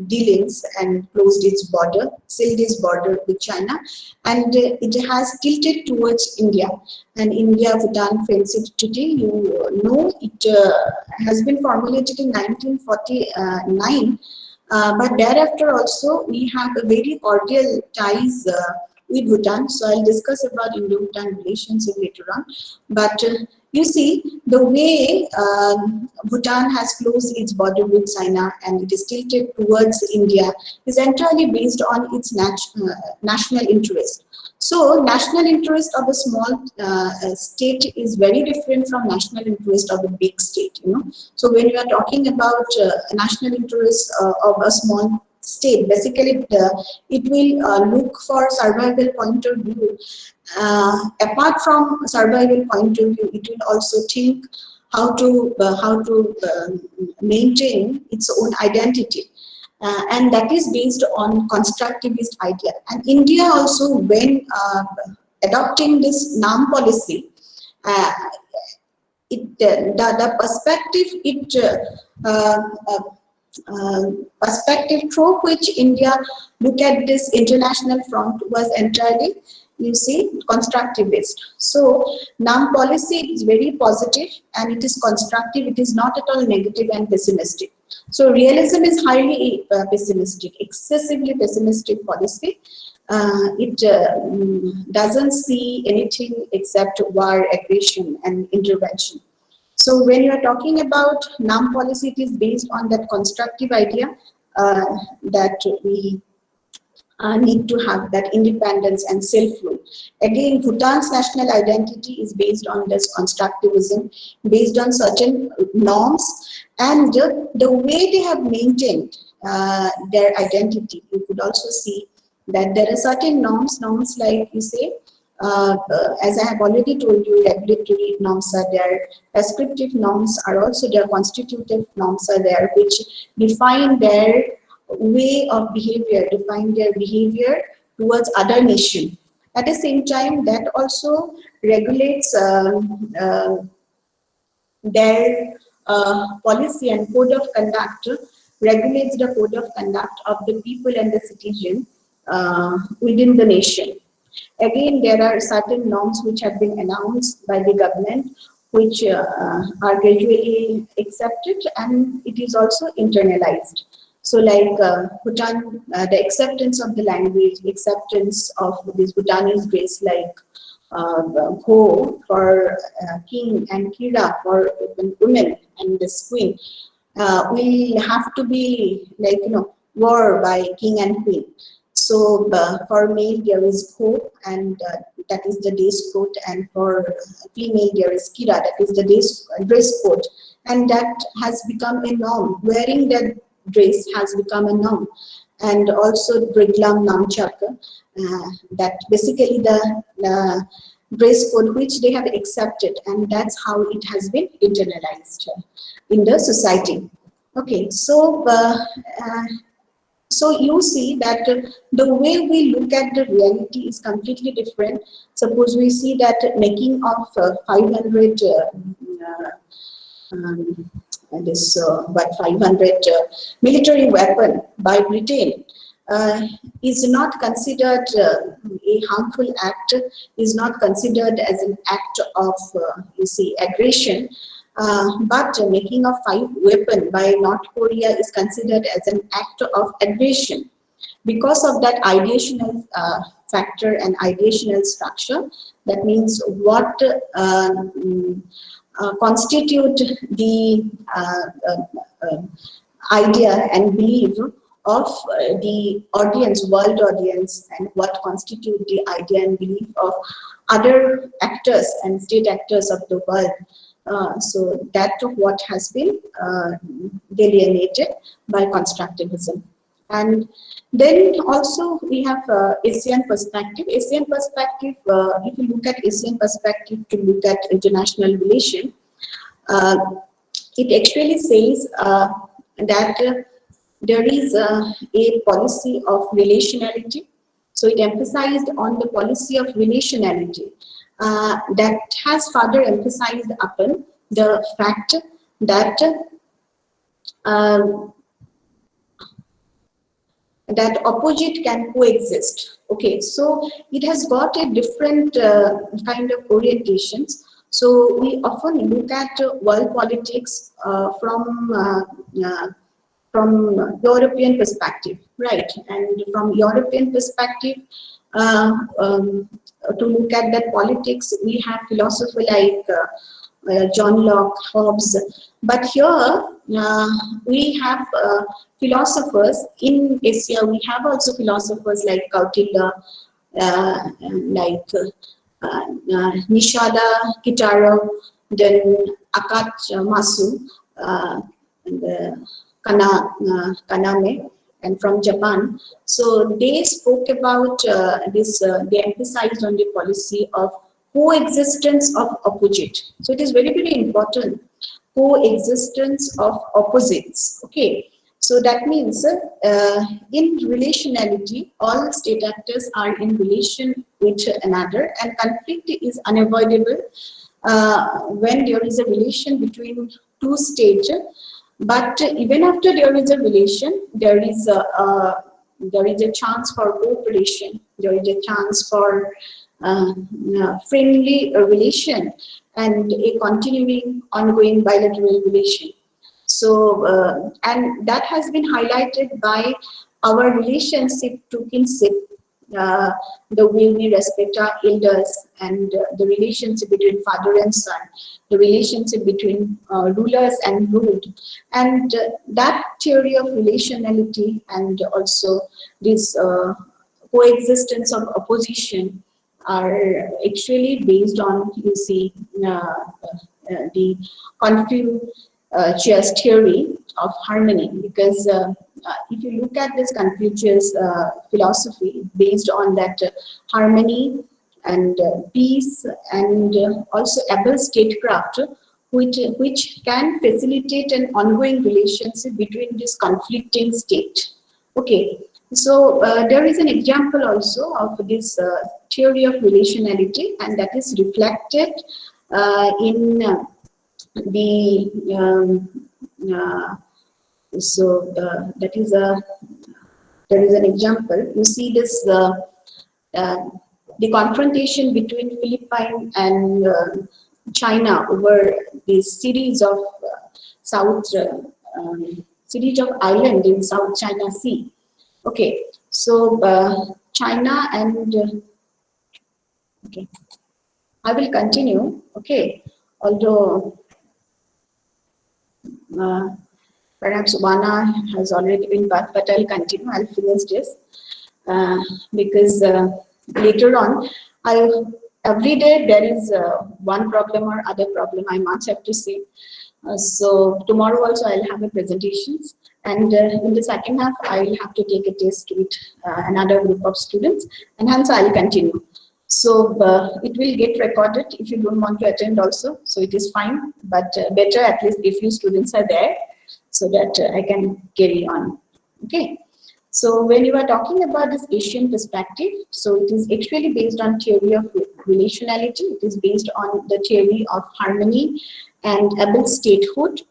dealings and closed its border, sealed its border with China, and it has tilted towards India. And India-Bhutan Friendship Treaty, you know, it has been formulated in 1949. But thereafter also we have a very cordial ties with Bhutan. So I'll discuss about Indo-Bhutan relationship later on. But you see, the way Bhutan has closed its border with China and it is tilted towards India is entirely based on its national interest. So national interest of a small state is very different from national interest of a big state, you know. So when you are talking about national interest of a small state, basically it will look for survival point of view. Apart from survival point of view, it will also think how to maintain its own identity. And that is based on constructivist idea. And India also, when adopting this NAM policy, the perspective through which India looked at this international front was entirely, you see, constructivist. So NAM policy is very positive and it is constructive. It is not at all negative and pessimistic. So realism is highly pessimistic, excessively pessimistic policy. It doesn't see anything except war, aggression, and intervention. So when you are talking about NAM policy, it is based on that constructive idea that we need to have that independence and self-rule. Again, Bhutan's national identity is based on this constructivism, based on certain norms, and the way they have maintained their identity. You could also see that there are certain norms like you say, as I have already told you, regulatory norms are there, prescriptive norms are also there, constitutive norms are there, which define their way of behavior, define their behavior towards other nation. At the same time, that also regulates their policy and code of conduct, regulates the code of conduct of the people and the citizen within the nation. Again, there are certain norms which have been announced by the government, which are gradually accepted, and it is also internalized. So like Bhutan, the acceptance of the language, acceptance of this Bhutanese grace like Ho for king and Kira for women and this queen will have to be like, you know, wore by king and queen. So for male there is Ho, and that is the dress code, and for female there is Kira, that is the dress code, and that has become a norm. Wearing that dress has become a norm. And also Briglam Namchaka, that basically the dress code which they have accepted, and that's how it has been internalized in the society. Okay, so so you see that the way we look at the reality is completely different. Suppose we see that making of 500 500 military weapon by Britain is not considered a harmful act, is not considered as an act of, you see, aggression. But making a 5 weapon by North Korea is considered as an act of aggression. Because of that ideational factor and ideational structure, that means what constitute the idea and belief of the audience, world audience, and what constitute the idea and belief of other actors and state actors of the world. So that what has been delineated by constructivism. And then also we have Asean Perspective. Asean Perspective, if you look at Asean Perspective to look at international relation, it actually says that there is a policy of relationality. So it emphasized on the policy of relationality. That has further emphasized upon the fact that that opposite can coexist. Okay, so it has got a different kind of orientations. So we often look at world politics from European perspective, right? And from European perspective, to look at that politics, we have philosophy like John Locke, Hobbes. But here we have philosophers in Asia. We have also philosophers like Kautilya, like Nishada Kitaro, then Akamatsu, and Kaname, and from Japan. So they spoke about this, they emphasized on the policy of coexistence of opposite. So it is very, very important, coexistence of opposites. Okay, so that means in relationality, all state actors are in relation with another, and conflict is unavoidable when there is a relation between two states. But even after there is a relation, there is a chance for cooperation. There is a chance for friendly relation and a continuing, ongoing bilateral relation. So, and that has been highlighted by our relationship to kinship, the way we respect our elders, and the relationship between father and son, the relationship between rulers and ruled, and that theory of relationality, and also this coexistence of opposition are actually based on, you see, the Confucius theory of harmony, because if you look at this Confucius philosophy based on that harmony and peace, and also able statecraft, which can facilitate an ongoing relationship between this conflicting state. Okay, so there is an example also of this theory of relationality, and that is reflected in the so that is there is an example. You see this the confrontation between Philippines and China over this series of series of islands in South China Sea. Okay, so China and okay, I will continue. Okay, although perhaps one hour has already been passed, but I'll continue. I'll finish this because later on, every day there is one problem or other problem I must have to say. So tomorrow also I'll have a presentations, and in the second half I'll have to take a test with another group of students, and hence I'll continue. So it will get recorded if you don't want to attend also, so it is fine, but better at least if you students are there, so that I can carry on. Okay, so when you are talking about this Asian perspective, so it is actually based on theory of relationality. It is based on the theory of harmony and able statehood.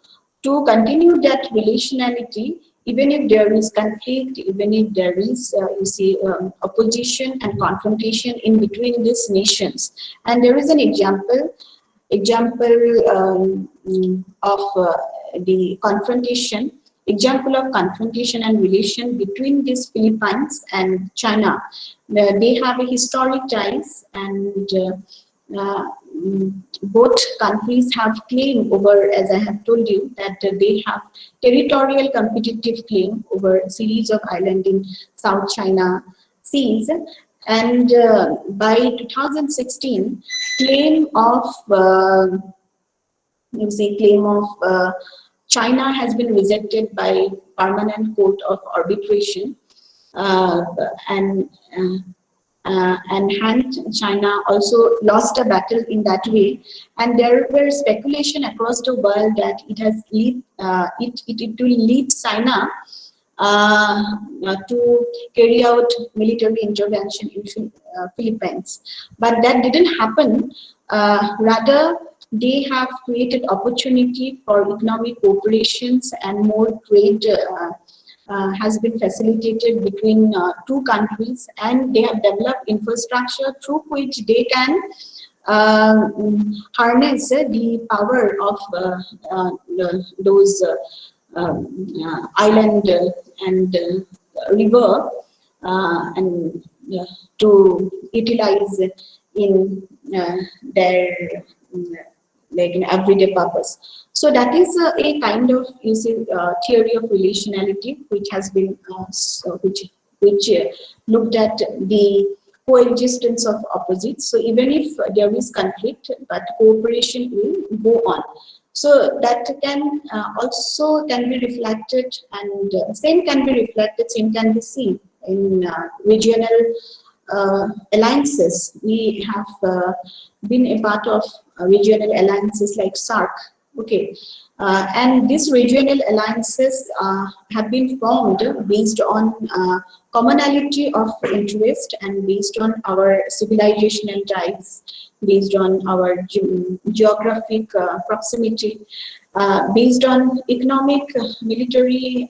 To continue that relationality even if there is conflict, even if there is, opposition and confrontation in between these nations. And there is an of the confrontation, example of confrontation and relation between these Philippines and China. They have a historic ties, and both countries have claim over, as I have told you, that they have territorial competitive claim over a series of islands in South China Seas. And by 2016, claim of China has been rejected by Permanent Court of Arbitration, uh, and hence China also lost a battle in that way. And there were speculation across the world that it will lead China to carry out military intervention in Philippines. But that didn't happen. Rather, they have created opportunity for economic cooperations, and more trade has been facilitated between two countries, and they have developed infrastructure through which they can harness the power of those island and river, and to utilize in their like in everyday purpose. So that is a kind of theory of relationality, which has been which looked at the coexistence of opposites. So even if there is conflict, but cooperation will go on. So that can also can be reflected, and same can be reflected, same can be seen in regional alliances. We have been a part of regional alliances like SAARC. Okay, and these regional alliances have been formed based on commonality of interest, and based on our civilizational ties, based on our geographic proximity, based on economic, military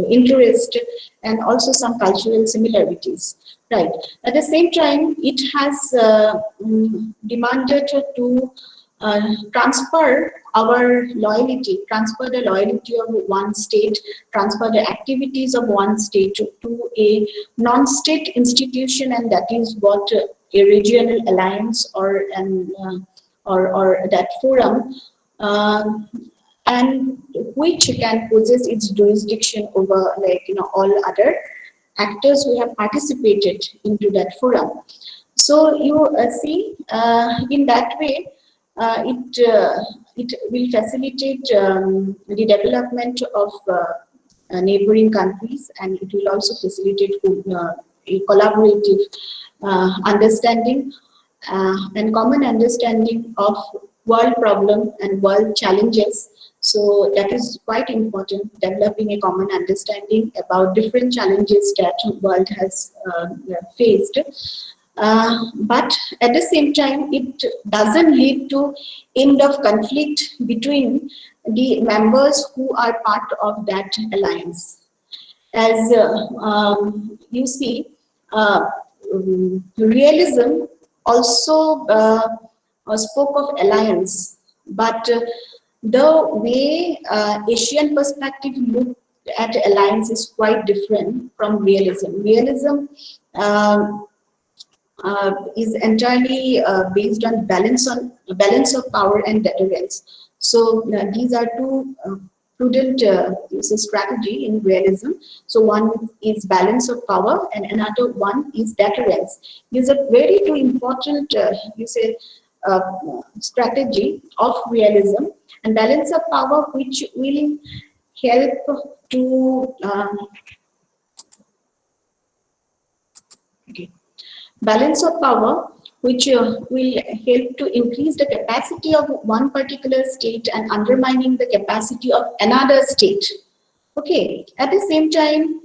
interest, and also some cultural similarities. Right. At the same time, it has demanded to transfer our loyalty, transfer the loyalty of one state, transfer the activities of one state to a non-state institution, and that is what a regional alliance or or that forum, and which can possess its jurisdiction over all other actors who have participated into that forum. So you see, in that way, it will facilitate the development of neighboring countries, and it will also facilitate a collaborative understanding and common understanding of world problem and world challenges. So that is quite important, developing a common understanding about different challenges that the world has faced. But at the same time, it doesn't lead to end of conflict between the members who are part of that alliance. As you see, realism also spoke of alliance, but the way Asian perspective looked at alliance is quite different from realism. Realism is entirely based on balance of power and deterrence. So these are two prudent strategy in realism. So one is balance of power, and another one is deterrence. These are very two important strategy of realism. And balance of power, which will help to balance of power, which will help to increase the capacity of one particular state and undermining the capacity of another state. Okay, at the same time,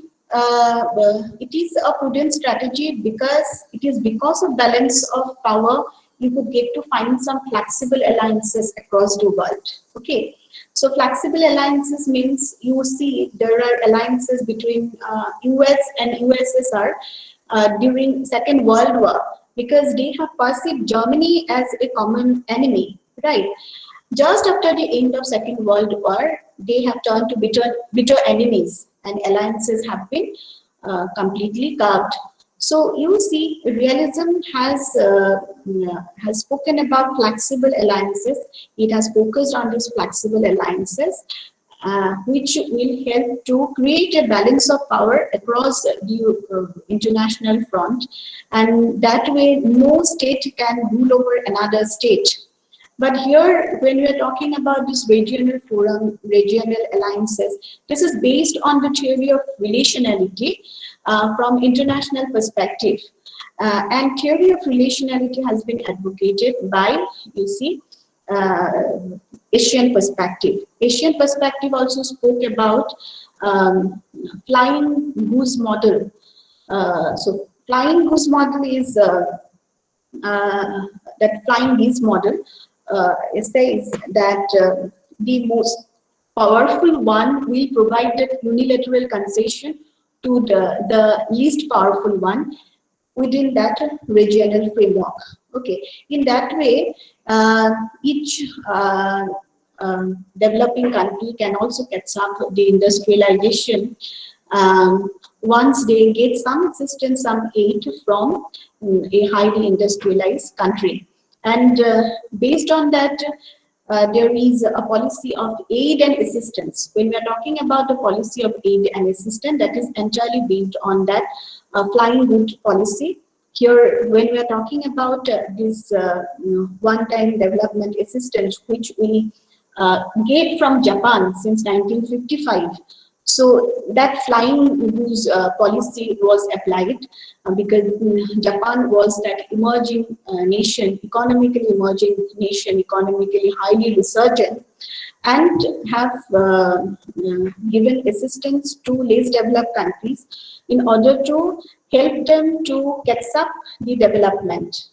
it is a prudent strategy because it is because of balance of power you could get to find some flexible alliances across the world. Okay, So flexible alliances means you see there are alliances between US and USSR during Second World War, because they have perceived Germany as a common enemy, right? Just after the end of Second World War, they have turned to bitter enemies, and alliances have been completely carved. So you see, realism has spoken about flexible alliances. It has focused on these flexible alliances, which will help to create a balance of power across the international front, and that way no state can rule over another state. But here, when we are talking about this regional forum, regional alliances, this is based on the theory of relationality from international perspective. And theory of relationality has been advocated by, you see, uh, Asian perspective. Asian perspective also spoke about flying goose model. So flying goose model is uh, that flying geese model says that the most powerful one will provide that unilateral concession to the least powerful one within that regional framework. Okay, in that way, each developing country can also catch up the industrialization once they get some assistance, some aid from a highly industrialized country. And based on that, there is a policy of aid and assistance. When we are talking about the policy of aid and assistance, that is entirely based on that flying good policy. Here, when we are talking about this one-time development assistance, which we get from Japan since 1955, so that flying goose policy was applied because Japan was that emerging nation, economically emerging nation, economically highly resurgent, and have given assistance to less developed countries in order to help them to catch up the development.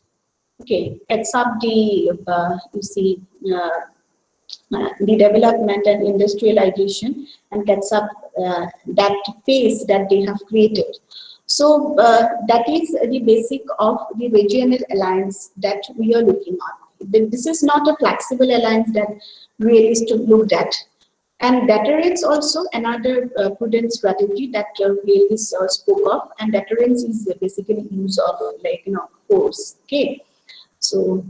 Okay, catch up the, you see, the development and industrialization, and gets up that pace that they have created. So that is the basic of the regional alliance that we are looking at. This is not a flexible alliance that realists looked at. And deterrence also another prudent strategy that realists spoke of, and deterrence is basically use of force. Okay, so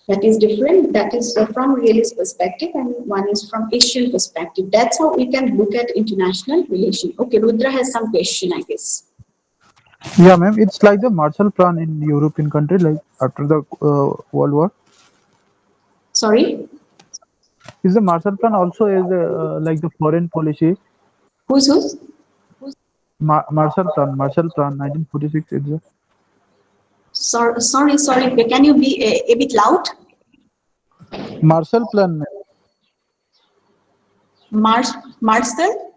that is different. That is from realist perspective, and one is from Asian perspective. That's how we can look at international relation. Okay, Rudra has some question, I guess. Yeah, ma'am. It's like the Marshall Plan in European country, like after the World War. Sorry, Is the Marshall Plan also is like the foreign policy? who's? Marshall Plan, 1946. It's a Sorry. Can you be a bit loud? Marshall Plan, ma'am. Marcel,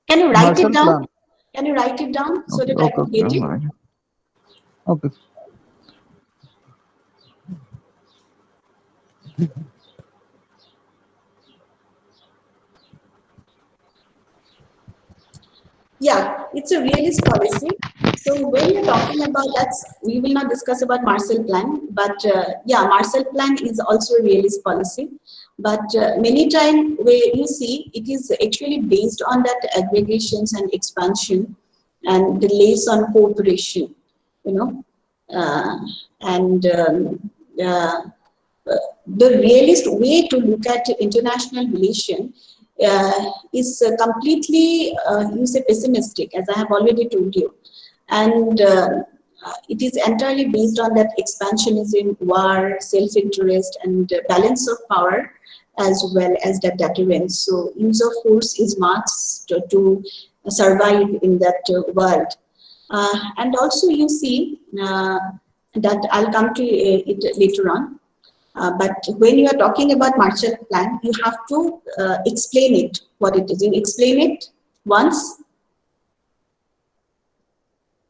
can you write it Marshall down? Plan. Can you write it down so Okay, that I okay, could okay. get it? Okay. Yeah, it's a realist policy. So when you're talking about that, we will not discuss about Marshall Plan, but yeah, Marshall Plan is also a realist policy. But many times where you see it is actually based on that aggregations and expansion and the lays on cooperation, you know, uh, and uh, the realist way to look at international relation is completely, you say, pessimistic, as I have already told you. And it is entirely based on that expansionism, war, self-interest, and balance of power, as well as that deterrence. So use of force is must to survive in that world. And also you see that I'll come to it later on. But when you are talking about Marshall Plan, you have to explain it, what it is. You explain it once,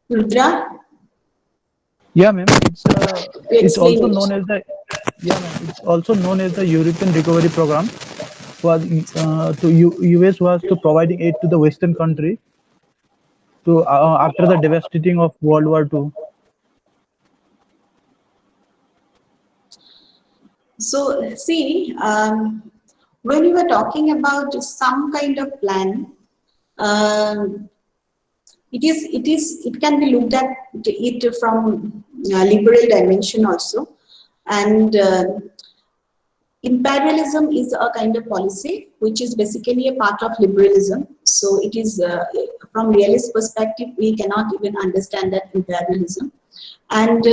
Rudra, Yeah, ma'am. you It's explain also it. known as the, yeah, ma'am. It's also known as the European Recovery Program. was US was to providing aid to the Western country to after the devastating of World War II. So, see, when you were talking about some kind of plan, um, it can be looked at it from liberal dimension also, and imperialism is a kind of policy which is basically a part of liberalism. So it is from realist perspective we cannot even understand that imperialism, and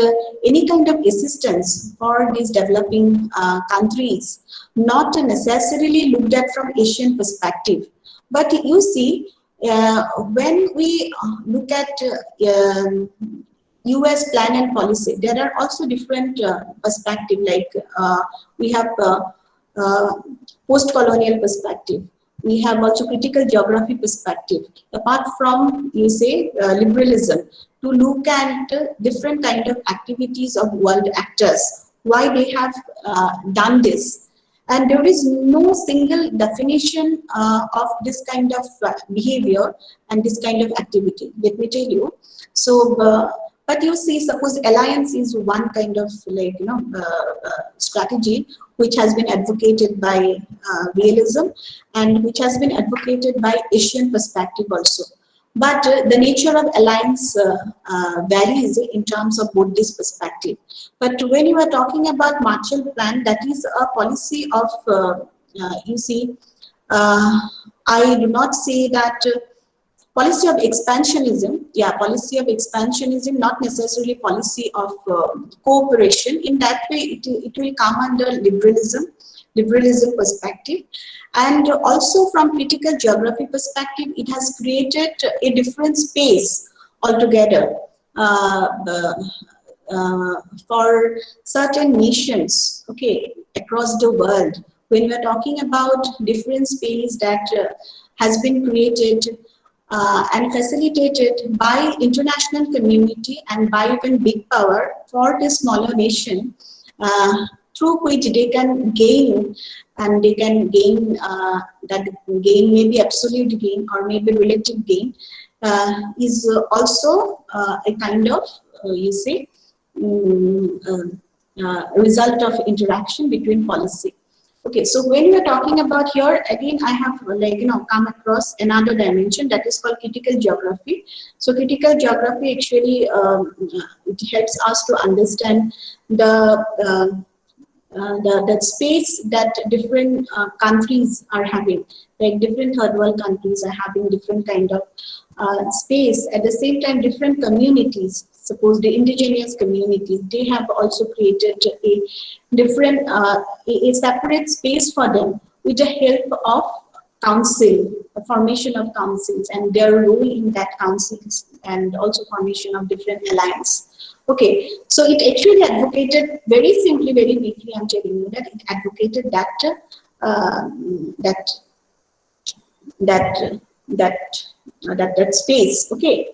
any kind of assistance for these developing countries not necessarily looked at from Asian perspective. But you see, when we look at US plan and policy, there are also different perspective, like we have uh, post-colonial perspective. We have also critical geography perspective. Apart from, you say, liberalism, to look at different kind of activities of world actors, why they have done this. And there is no single definition of this kind of behavior and this kind of activity. Let me tell you. So, but you see, suppose alliance is one kind of, like, strategy which has been advocated by realism and which has been advocated by Asian perspective also. But the nature of alliance varies in terms of both this perspective. But when you are talking about Marshall Plan, that is a policy of, you see, uh, I do not say that policy of expansionism, yeah, policy of expansionism, not necessarily policy of cooperation. In that way, it will come under liberalism perspective. And also from critical geography perspective, it has created a different space altogether for certain nations, okay, across the world. When we are talking about different space that has been created and facilitated by international community and by even big power for the smaller nation, through which they can gain, and they can gain, that gain may be absolute gain or maybe relative gain, is also a kind of, you say, result of interaction between policy. Okay, so when we are talking about here, again, I have, like, come across another dimension that is called critical geography. So critical geography actually it helps us to understand the space that different countries are having, like different third world countries are having different kind of space. At the same time, different communities, suppose the indigenous communities, they have also created a different, a separate space for them with the help of council, the formation of councils and their role in that councils, and also formation of different alliance. Okay, so it actually advocated, very simply, very briefly, I'm telling you that it advocated that uh, that that that space. Okay,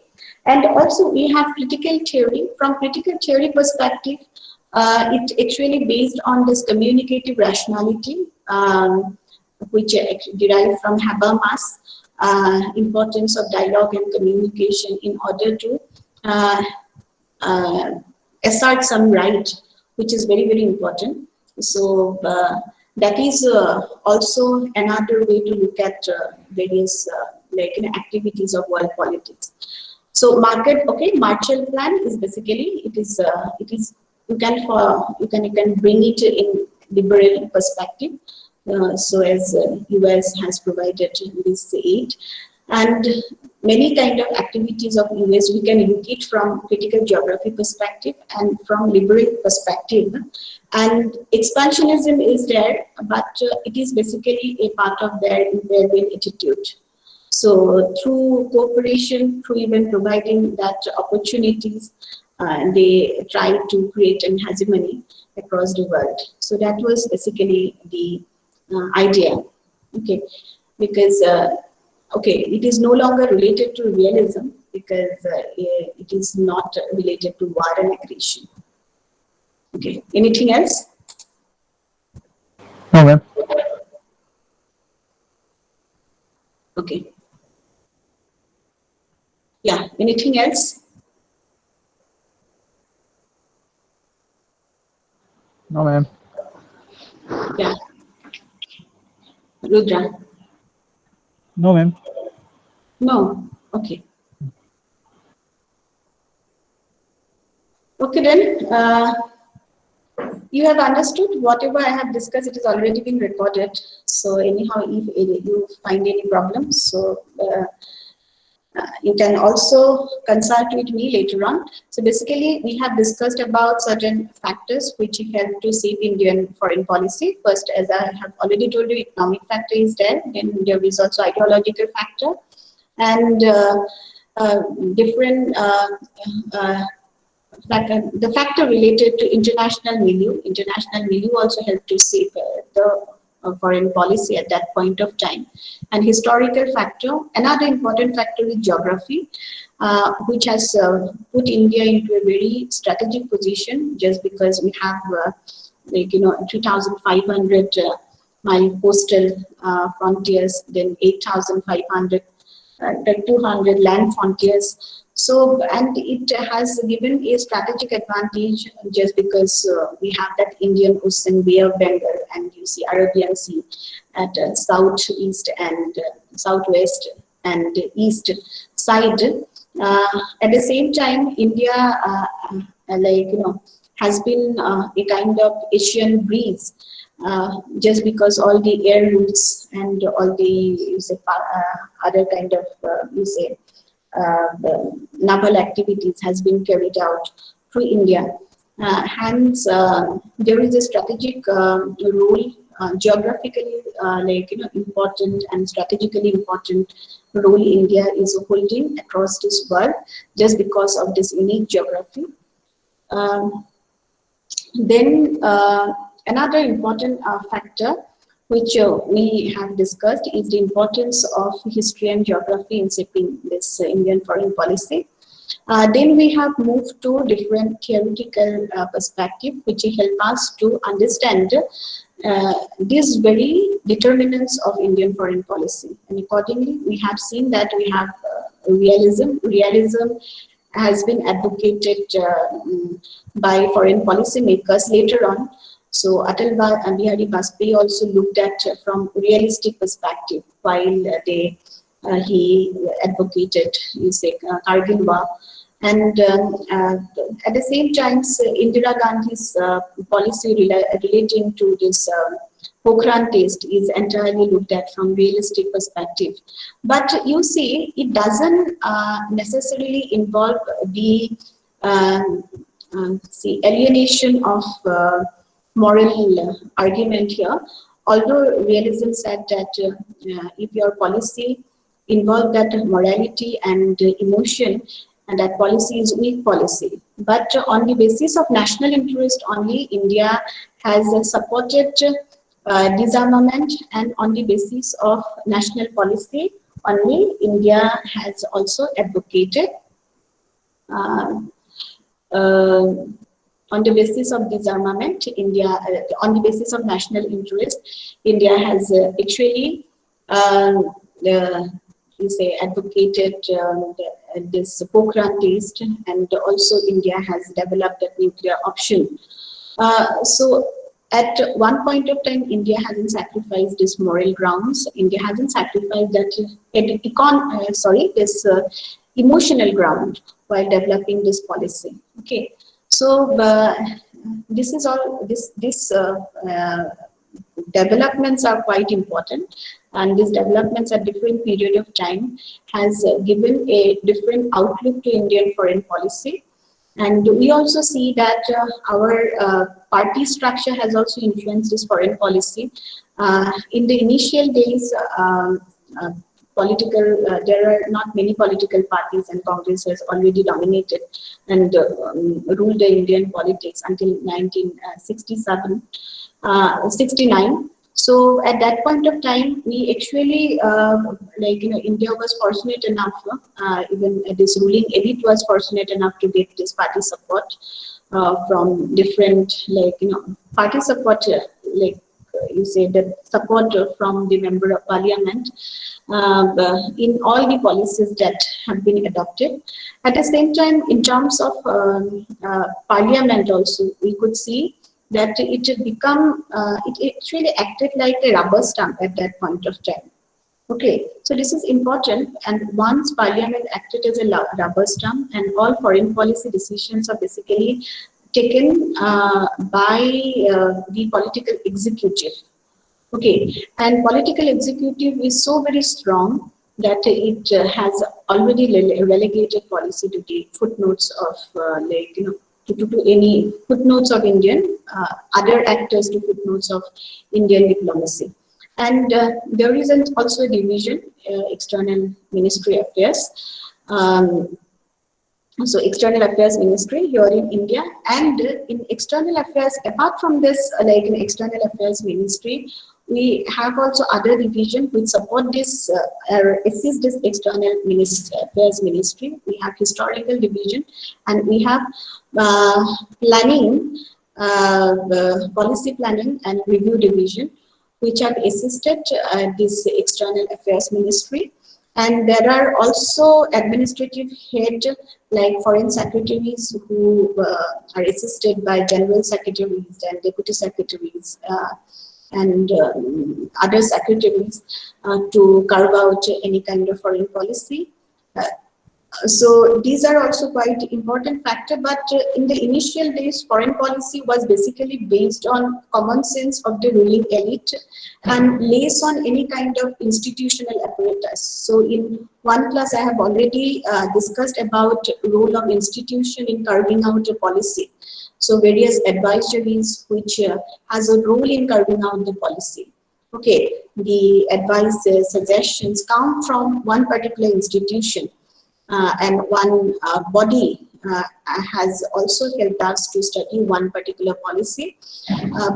and also we have critical theory. From critical theory perspective, it actually based on this communicative rationality, which derived from Habermas, importance of dialogue and communication in order to uh, uh, assert some right, which is very, very important. So that is also another way to look at various activities of world politics. So market, okay, Marshall Plan is basically, it is, you can bring it in liberal perspective. So as US has provided this aid, and many kind of activities of US we can look it from critical geography perspective and from liberal perspective. And expansionism is there, but it is basically a part of their imperial attitude. So through cooperation, through even providing that opportunities, they try to create an hegemony across the world. So that was basically the idea. Okay, because okay, it is no longer related to realism, because it is not related to war and aggression. Okay, anything else? No, ma'am. Okay. Yeah, anything else? No, ma'am. Yeah, Rudra. No, ma'am. No. Okay. Okay then. You have understood whatever I have discussed. It has already been recorded. So anyhow, if you find any problems, so you can also consult with me later on. So basically, we have discussed about certain factors which help to shape Indian foreign policy. First, as I have already told you, economic factor is there. Then there is also ideological factor, and uh, different the factor related to international milieu. International milieu also helped to shape the foreign policy at that point of time. And historical factor, another important factor is geography, which has put India into a very strategic position just because we have 2,500 mile coastal frontiers, then 8,500 200 land frontiers. So, and it has given a strategic advantage just because we have that Indian Ocean, Bay of Bengal, and you see Arabian Sea at southeast and southwest and east side. At the same time, India, has been a kind of Asian breeze just because all the air routes and all the other kind of naval activities has been carried out through India. Hence, there is a strategic role, geographically important and strategically important role India is holding across this world just because of this unique geography. Um, then another important factor which we have discussed is the importance of history and geography in shaping this Indian foreign policy. Then we have moved to different theoretical perspective which help us to understand these very determinants of Indian foreign policy. And accordingly, we have seen that we have realism. Realism has been advocated by foreign policy makers later on. So Atal Bihari Vajpayee also looked at from realistic perspective while he advocated, Kargil War. And at the same time, Indira Gandhi's policy relating to this Pokhran test is entirely looked at from realistic perspective. But you see, it doesn't necessarily involve the alienation of moral argument here. Although realism said that if your policy involved that morality and emotion, and that policy is weak policy. But on the basis of national interest only, India has supported disarmament, and on the basis of national policy only, India has also advocated uh, uh, on the basis of disarmament, India, on the basis of national interest, India has actually advocated this Pokhran test, and also India has developed a nuclear option. So at one point of time, India hasn't sacrificed its moral grounds. India hasn't sacrificed that this emotional ground while developing this policy. Okay, so this is all. This developments are quite important, and these developments at different period of time has given a different outlook to Indian foreign policy. And we also see that our party structure has also influenced this foreign policy. In the initial days, uh, there are not many political parties, and Congress has already dominated and ruled the Indian politics until 1967, 69. So at that point of time, we actually, India was fortunate enough, even this ruling elite was fortunate enough to get this party support from different, party support, you say the support from the member of parliament in all the policies that have been adopted. At the same time, in terms of parliament also, we could see that it had become, it actually acted like a rubber stamp at that point of time. Okay, so this is important, and once parliament acted as a rubber stamp, and all foreign policy decisions are basically taken by the political executive. Okay, and political executive is so very strong that it has already relegated policy to the footnotes of like, you know, to any footnotes of Indian, other actors to footnotes of Indian diplomacy. And there is also a division, external ministry affairs. So external affairs ministry here in India, and in external affairs, apart from this, like in external affairs ministry, we have also other division which support this, assist this external affairs ministry. We have historical division, and we have planning, policy planning and review division, which have assisted this external affairs ministry. And there are also administrative head like foreign secretaries who are assisted by general secretaries and deputy secretaries and other secretaries to carve out any kind of foreign policy. So these are also quite important factor, but in the initial days, foreign policy was basically based on common sense of the ruling elite and less on any kind of institutional apparatus. So in one class, I have already discussed about role of institution in carving out a policy. So various advisories which has a role in carving out the policy. Okay, the advices, suggestions come from one particular institution. And one body has also helped us to study one particular policy.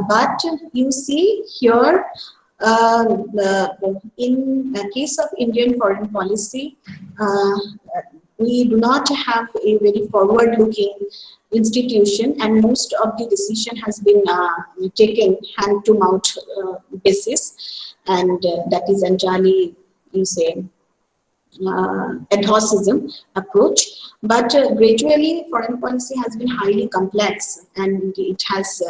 But you see here, in the case of Indian foreign policy, we do not have a very forward-looking institution, and most of the decision has been taken hand-to-mouth basis, and that is entirely, you say, adhocism approach. But gradually foreign policy has been highly complex, and it has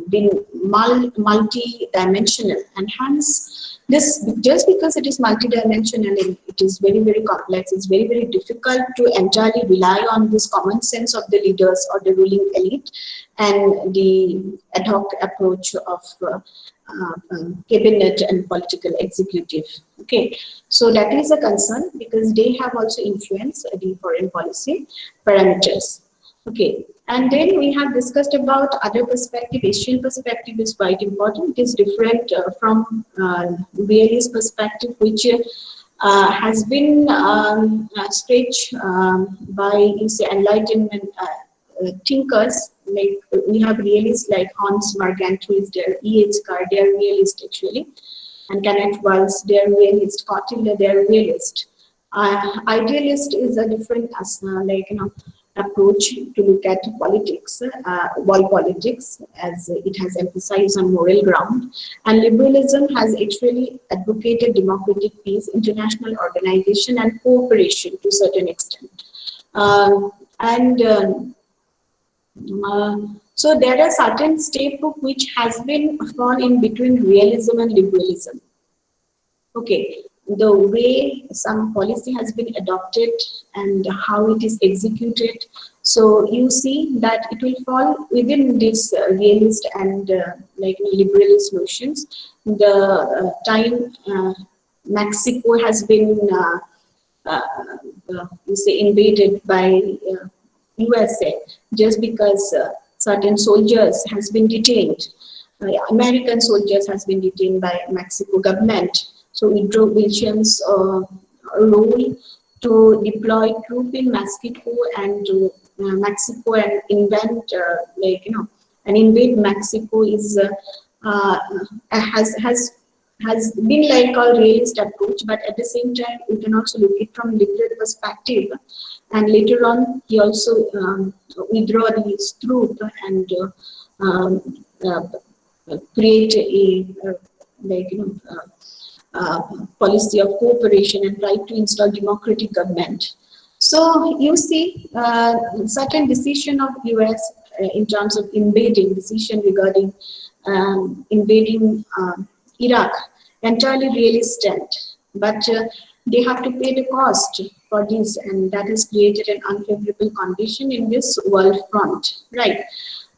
been multi-dimensional, and hence this, just because it is multi-dimensional, it is very, very complex. It's very, very difficult to entirely rely on this common sense of the leaders or the ruling elite and the ad hoc approach of cabinet and political executive. Okay, so that is a concern because they have also influenced the foreign policy parameters. Okay, and then we have discussed about other perspective. Asian perspective is quite important. It is different from realist perspective, which has been stretched by, you say, enlightenment thinkers. Like we have realists like Hans Margant, who is their E.H. Carr, they are realist actually, and Kenneth Walls, they are realist, Cotilla, they are realist. Idealist is a different like, you know, approach to look at politics, world politics, as it has emphasized on moral ground. And liberalism has actually advocated democratic peace, international organization, and cooperation to a certain extent. So there are certain steps which has been fall in between realism and liberalism. Okay, the way some policy has been adopted and how it is executed. So you see that it will fall within this realist and like liberalist notions. The time Mexico has been you say invaded by USA, just because certain soldiers has been detained. American soldiers has been detained by Mexico government. So Woodrow Wilson's role to deploy troops in Mexico and to Mexico and invent like, you know, and invade Mexico is has been like a realist approach, but at the same time we can also look it from liberal perspective. And later on he also withdraw his troop and create a like policy of cooperation and try to install democratic government. So you see, certain decision of US in terms of invading, decision regarding invading Iraq, entirely realist stand, but they have to pay the cost for this, and that has created an unfavorable condition in this world front, right?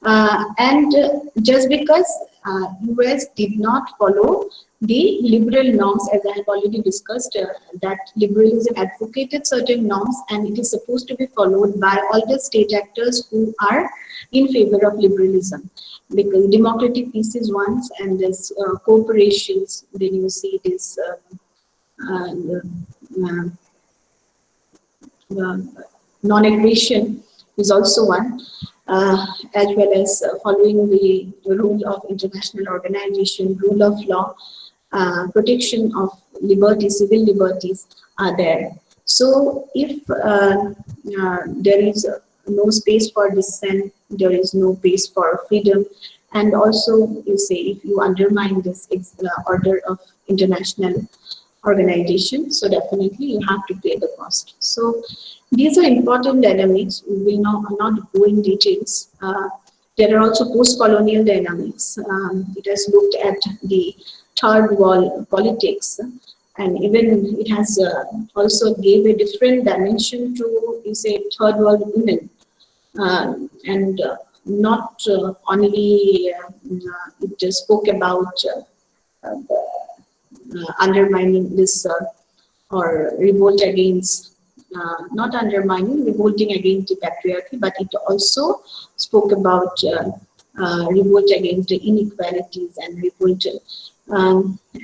And just because US did not follow the liberal norms, as I have already discussed, that liberalism advocated certain norms and it is supposed to be followed by all the state actors who are in favor of liberalism. Because democratic peace is one, and there's cooperations, then you see this uh, uh, non-aggression is also one, as well as following the rule of international organization, rule of law, protection of liberty, civil liberties are there. So if there is no space for dissent, there is no space for freedom, and also you say if you undermine this order of international organization, so definitely you have to pay the cost. So these are important dynamics. We will not go in details. There are also post-colonial dynamics. It has looked at the third world politics, and even it has also gave a different dimension to, you say, third world women, and not only it just spoke about undermining this or revolt against, not undermining, revolting against the patriarchy, but it also spoke about revolt against the inequalities and revolt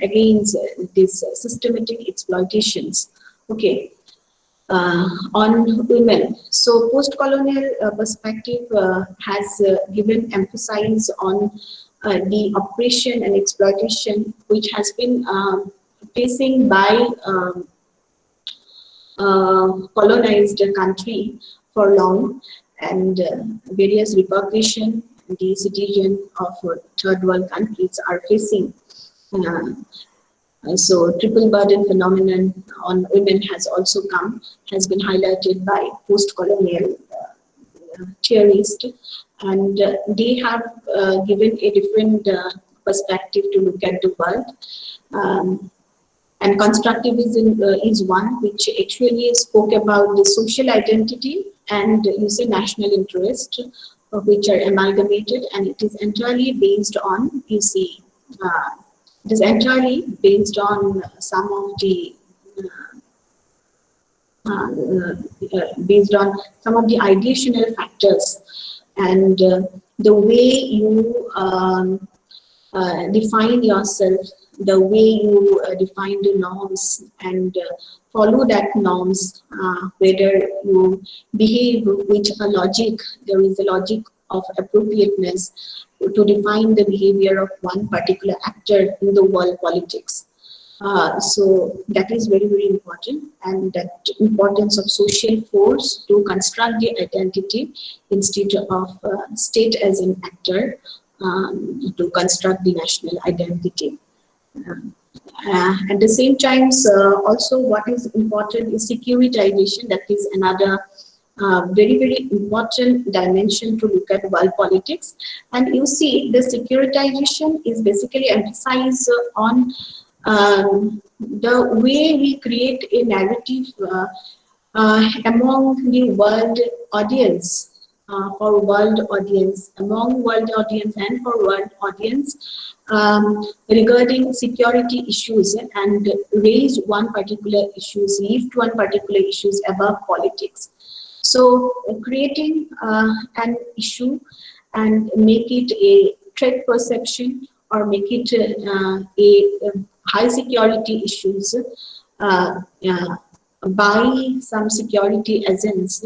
against these systematic exploitations. Okay. On women. So post-colonial perspective has given emphasis on the oppression and exploitation which has been facing by colonized country for long, and various repercussions the citizens of third world countries are facing. So triple burden phenomenon on women has also has been highlighted by post-colonial theorists, and they have given a different perspective to look at the world. And constructivism is one which actually spoke about the social identity and you say national interest, which are amalgamated, and it is entirely based on, you see, it is entirely based on some of the based on some of the ideational factors, and the way you define yourself, the way you define the norms and follow that norms, whether you behave with a logic, there is a logic of appropriateness to define the behavior of one particular actor in the world politics. So that is very, very important, and that importance of social force to construct the identity instead of state as an actor to construct the national identity. At the same time, also what is important is securitization. That is another very, very important dimension to look at world politics. And you see, the securitization is basically emphasized on the way we create a narrative among the world audience, for world audience, among world audience and for world audience, regarding security issues, and raise one particular issues, lift one particular issues above politics. So creating an issue and make it a threat perception or make it a high security issues by some security agents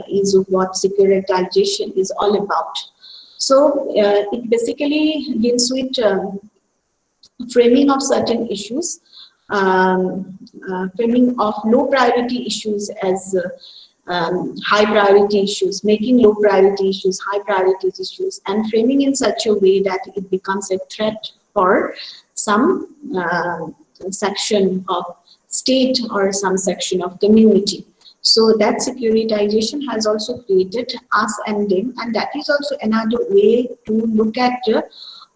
is what securitization is all about. So it basically deals with framing of certain issues, framing of low priority issues as high priority issues, making low priority issues high priority issues, and framing in such a way that it becomes a threat for some section of state or some section of community. So that securitization has also created us and them, and that is also another way to look at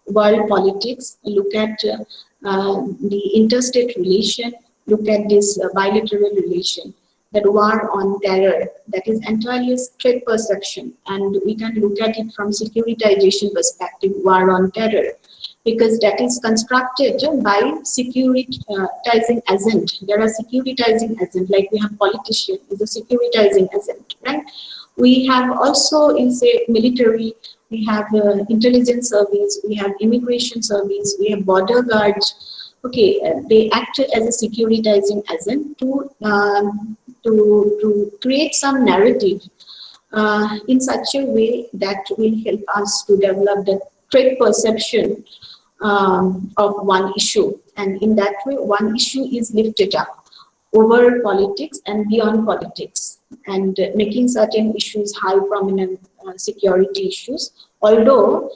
world politics, look at the interstate relation, look at this bilateral relation. That war on terror, that is entirely a threat perception, and we can look at it from securitization perspective, war on terror, because that is constructed by securitizing agent. There are securitizing agent, like we have politician is a securitizing agent, right? We have also in say military, we have intelligence service, we have immigration service, we have border guards. Okay, they act as a securitizing agent to create some narrative in such a way that will help us to develop the threat perception of one issue, and in that way one issue is lifted up over politics and beyond politics, and making certain issues high prominent security issues, although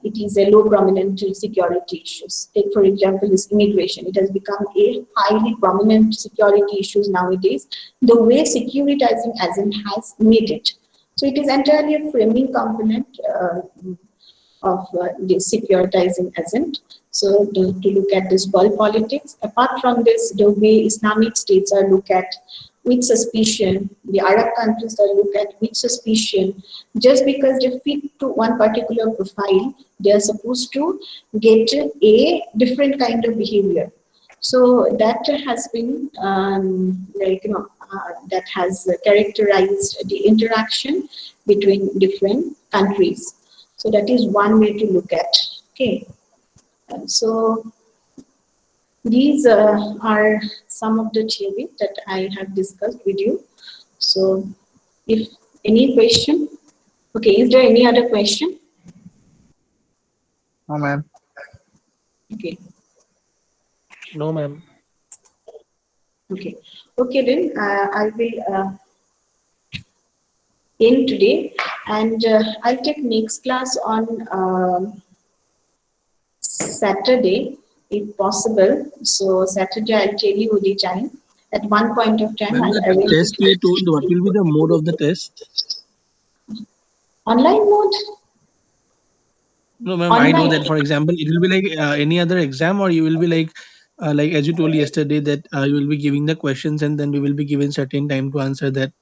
it is a low prominent security issues. Take for example this immigration, it has become a highly prominent security issues nowadays, the way securitizing agent has made it. So it is entirely a framing component of the securitizing agent. So to look at this world politics, apart from this, the way Islamic states are looked at with suspicion, the Arab countries are looked at with suspicion, just because they fit to one particular profile, they are supposed to get a different kind of behavior. So that has been that has characterized the interaction between different countries. So that is one way to look at. Okay, so these are some of the theories that I have discussed with you. So if any question, okay, is there any other question? No, ma'am. Okay, No, ma'am. okay, okay. Then I will end today, and I'll take next class on Saturday, if possible. So Saturday, I'll tell you the time. At one point of time, Ma'am, I'll the arrange test you it. told, what will be the mode of the test? Online mode. No, ma'am, I know Online. that, for example, it will be like any other exam, or you will be like as you told yesterday, that you will be giving the questions and then we will be given certain time to answer that.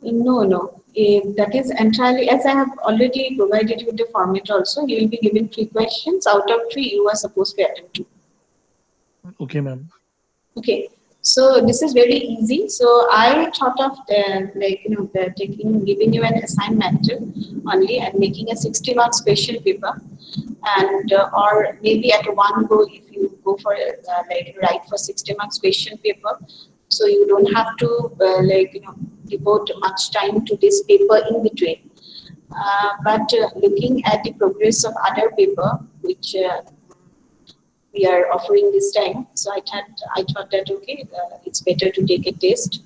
No, no. That is entirely, as I have already provided you the format also, you will be given 3 questions. Out of 3, you are supposed to attempt 2. Okay, ma'am. Okay. So this is very easy. So I thought of giving you an assignment only and making a 60 marks question paper, and or maybe at one go if you go for write for 60 marks question paper, so you don't have to devote much time to this paper in between, but looking at the progress of other paper which we are offering this time, so I thought that okay, it's better to take a test,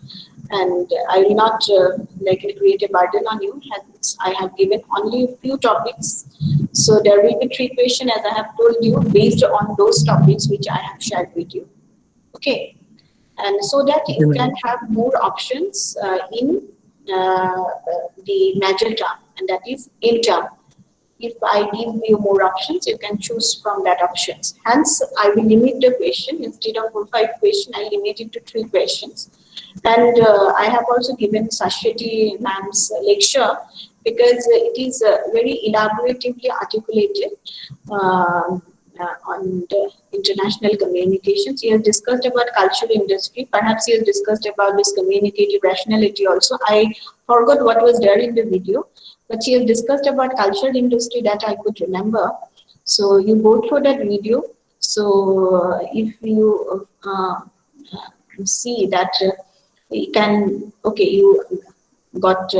and I will not create a burden on you. Hence, I have given only a few topics, so there will be 3 questions as I have told you based on those topics which I have shared with you. Okay, and so that Okay, you can ma'am. have more options in the major term, and that is in term. If I give you more options, you can choose from that options. Hence, I will limit the question. Instead of 4-5 questions, I limit it to 3 questions. And I have also given Sashwati ma'am's lecture because it is very elaboratively articulated on the international communications. He has discussed about cultural industry. Perhaps he has discussed about this communicative rationality also. I forgot what was there in the video, but she has discussed about cultural industry that I could remember. So you go through that video. So if you see that you can, okay, you got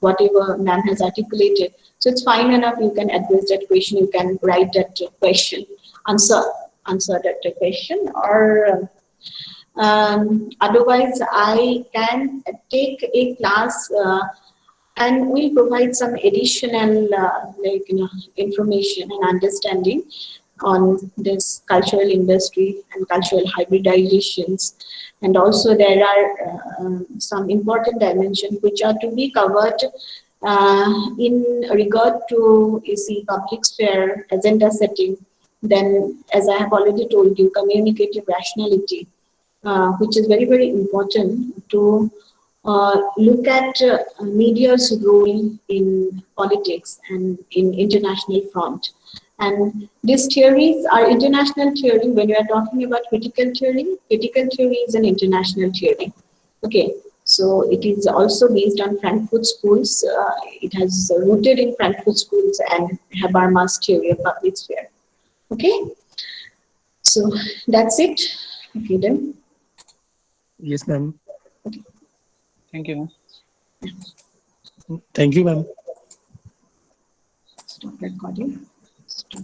whatever ma'am has articulated. So it's fine enough. You can address that question. You can write that question, answer that question, or Otherwise, I can take a class and we'll provide some additional information and understanding on this cultural industry and cultural hybridizations. And also there are some important dimensions which are to be covered in regard to, you see, public sphere agenda setting. Then, as I have already told you, communicative rationality, which is very, very important to look at media's role in politics and in international front. And these theories are international theory. When we are talking about critical theory is an international theory. Okay, so it is also based on Frankfurt schools. It has rooted in Frankfurt schools and Habermas theory of public sphere. Okay, so that's it. Okay, then. Yes, ma'am. Thank you. Thank you, ma'am. Stop recording. Stop.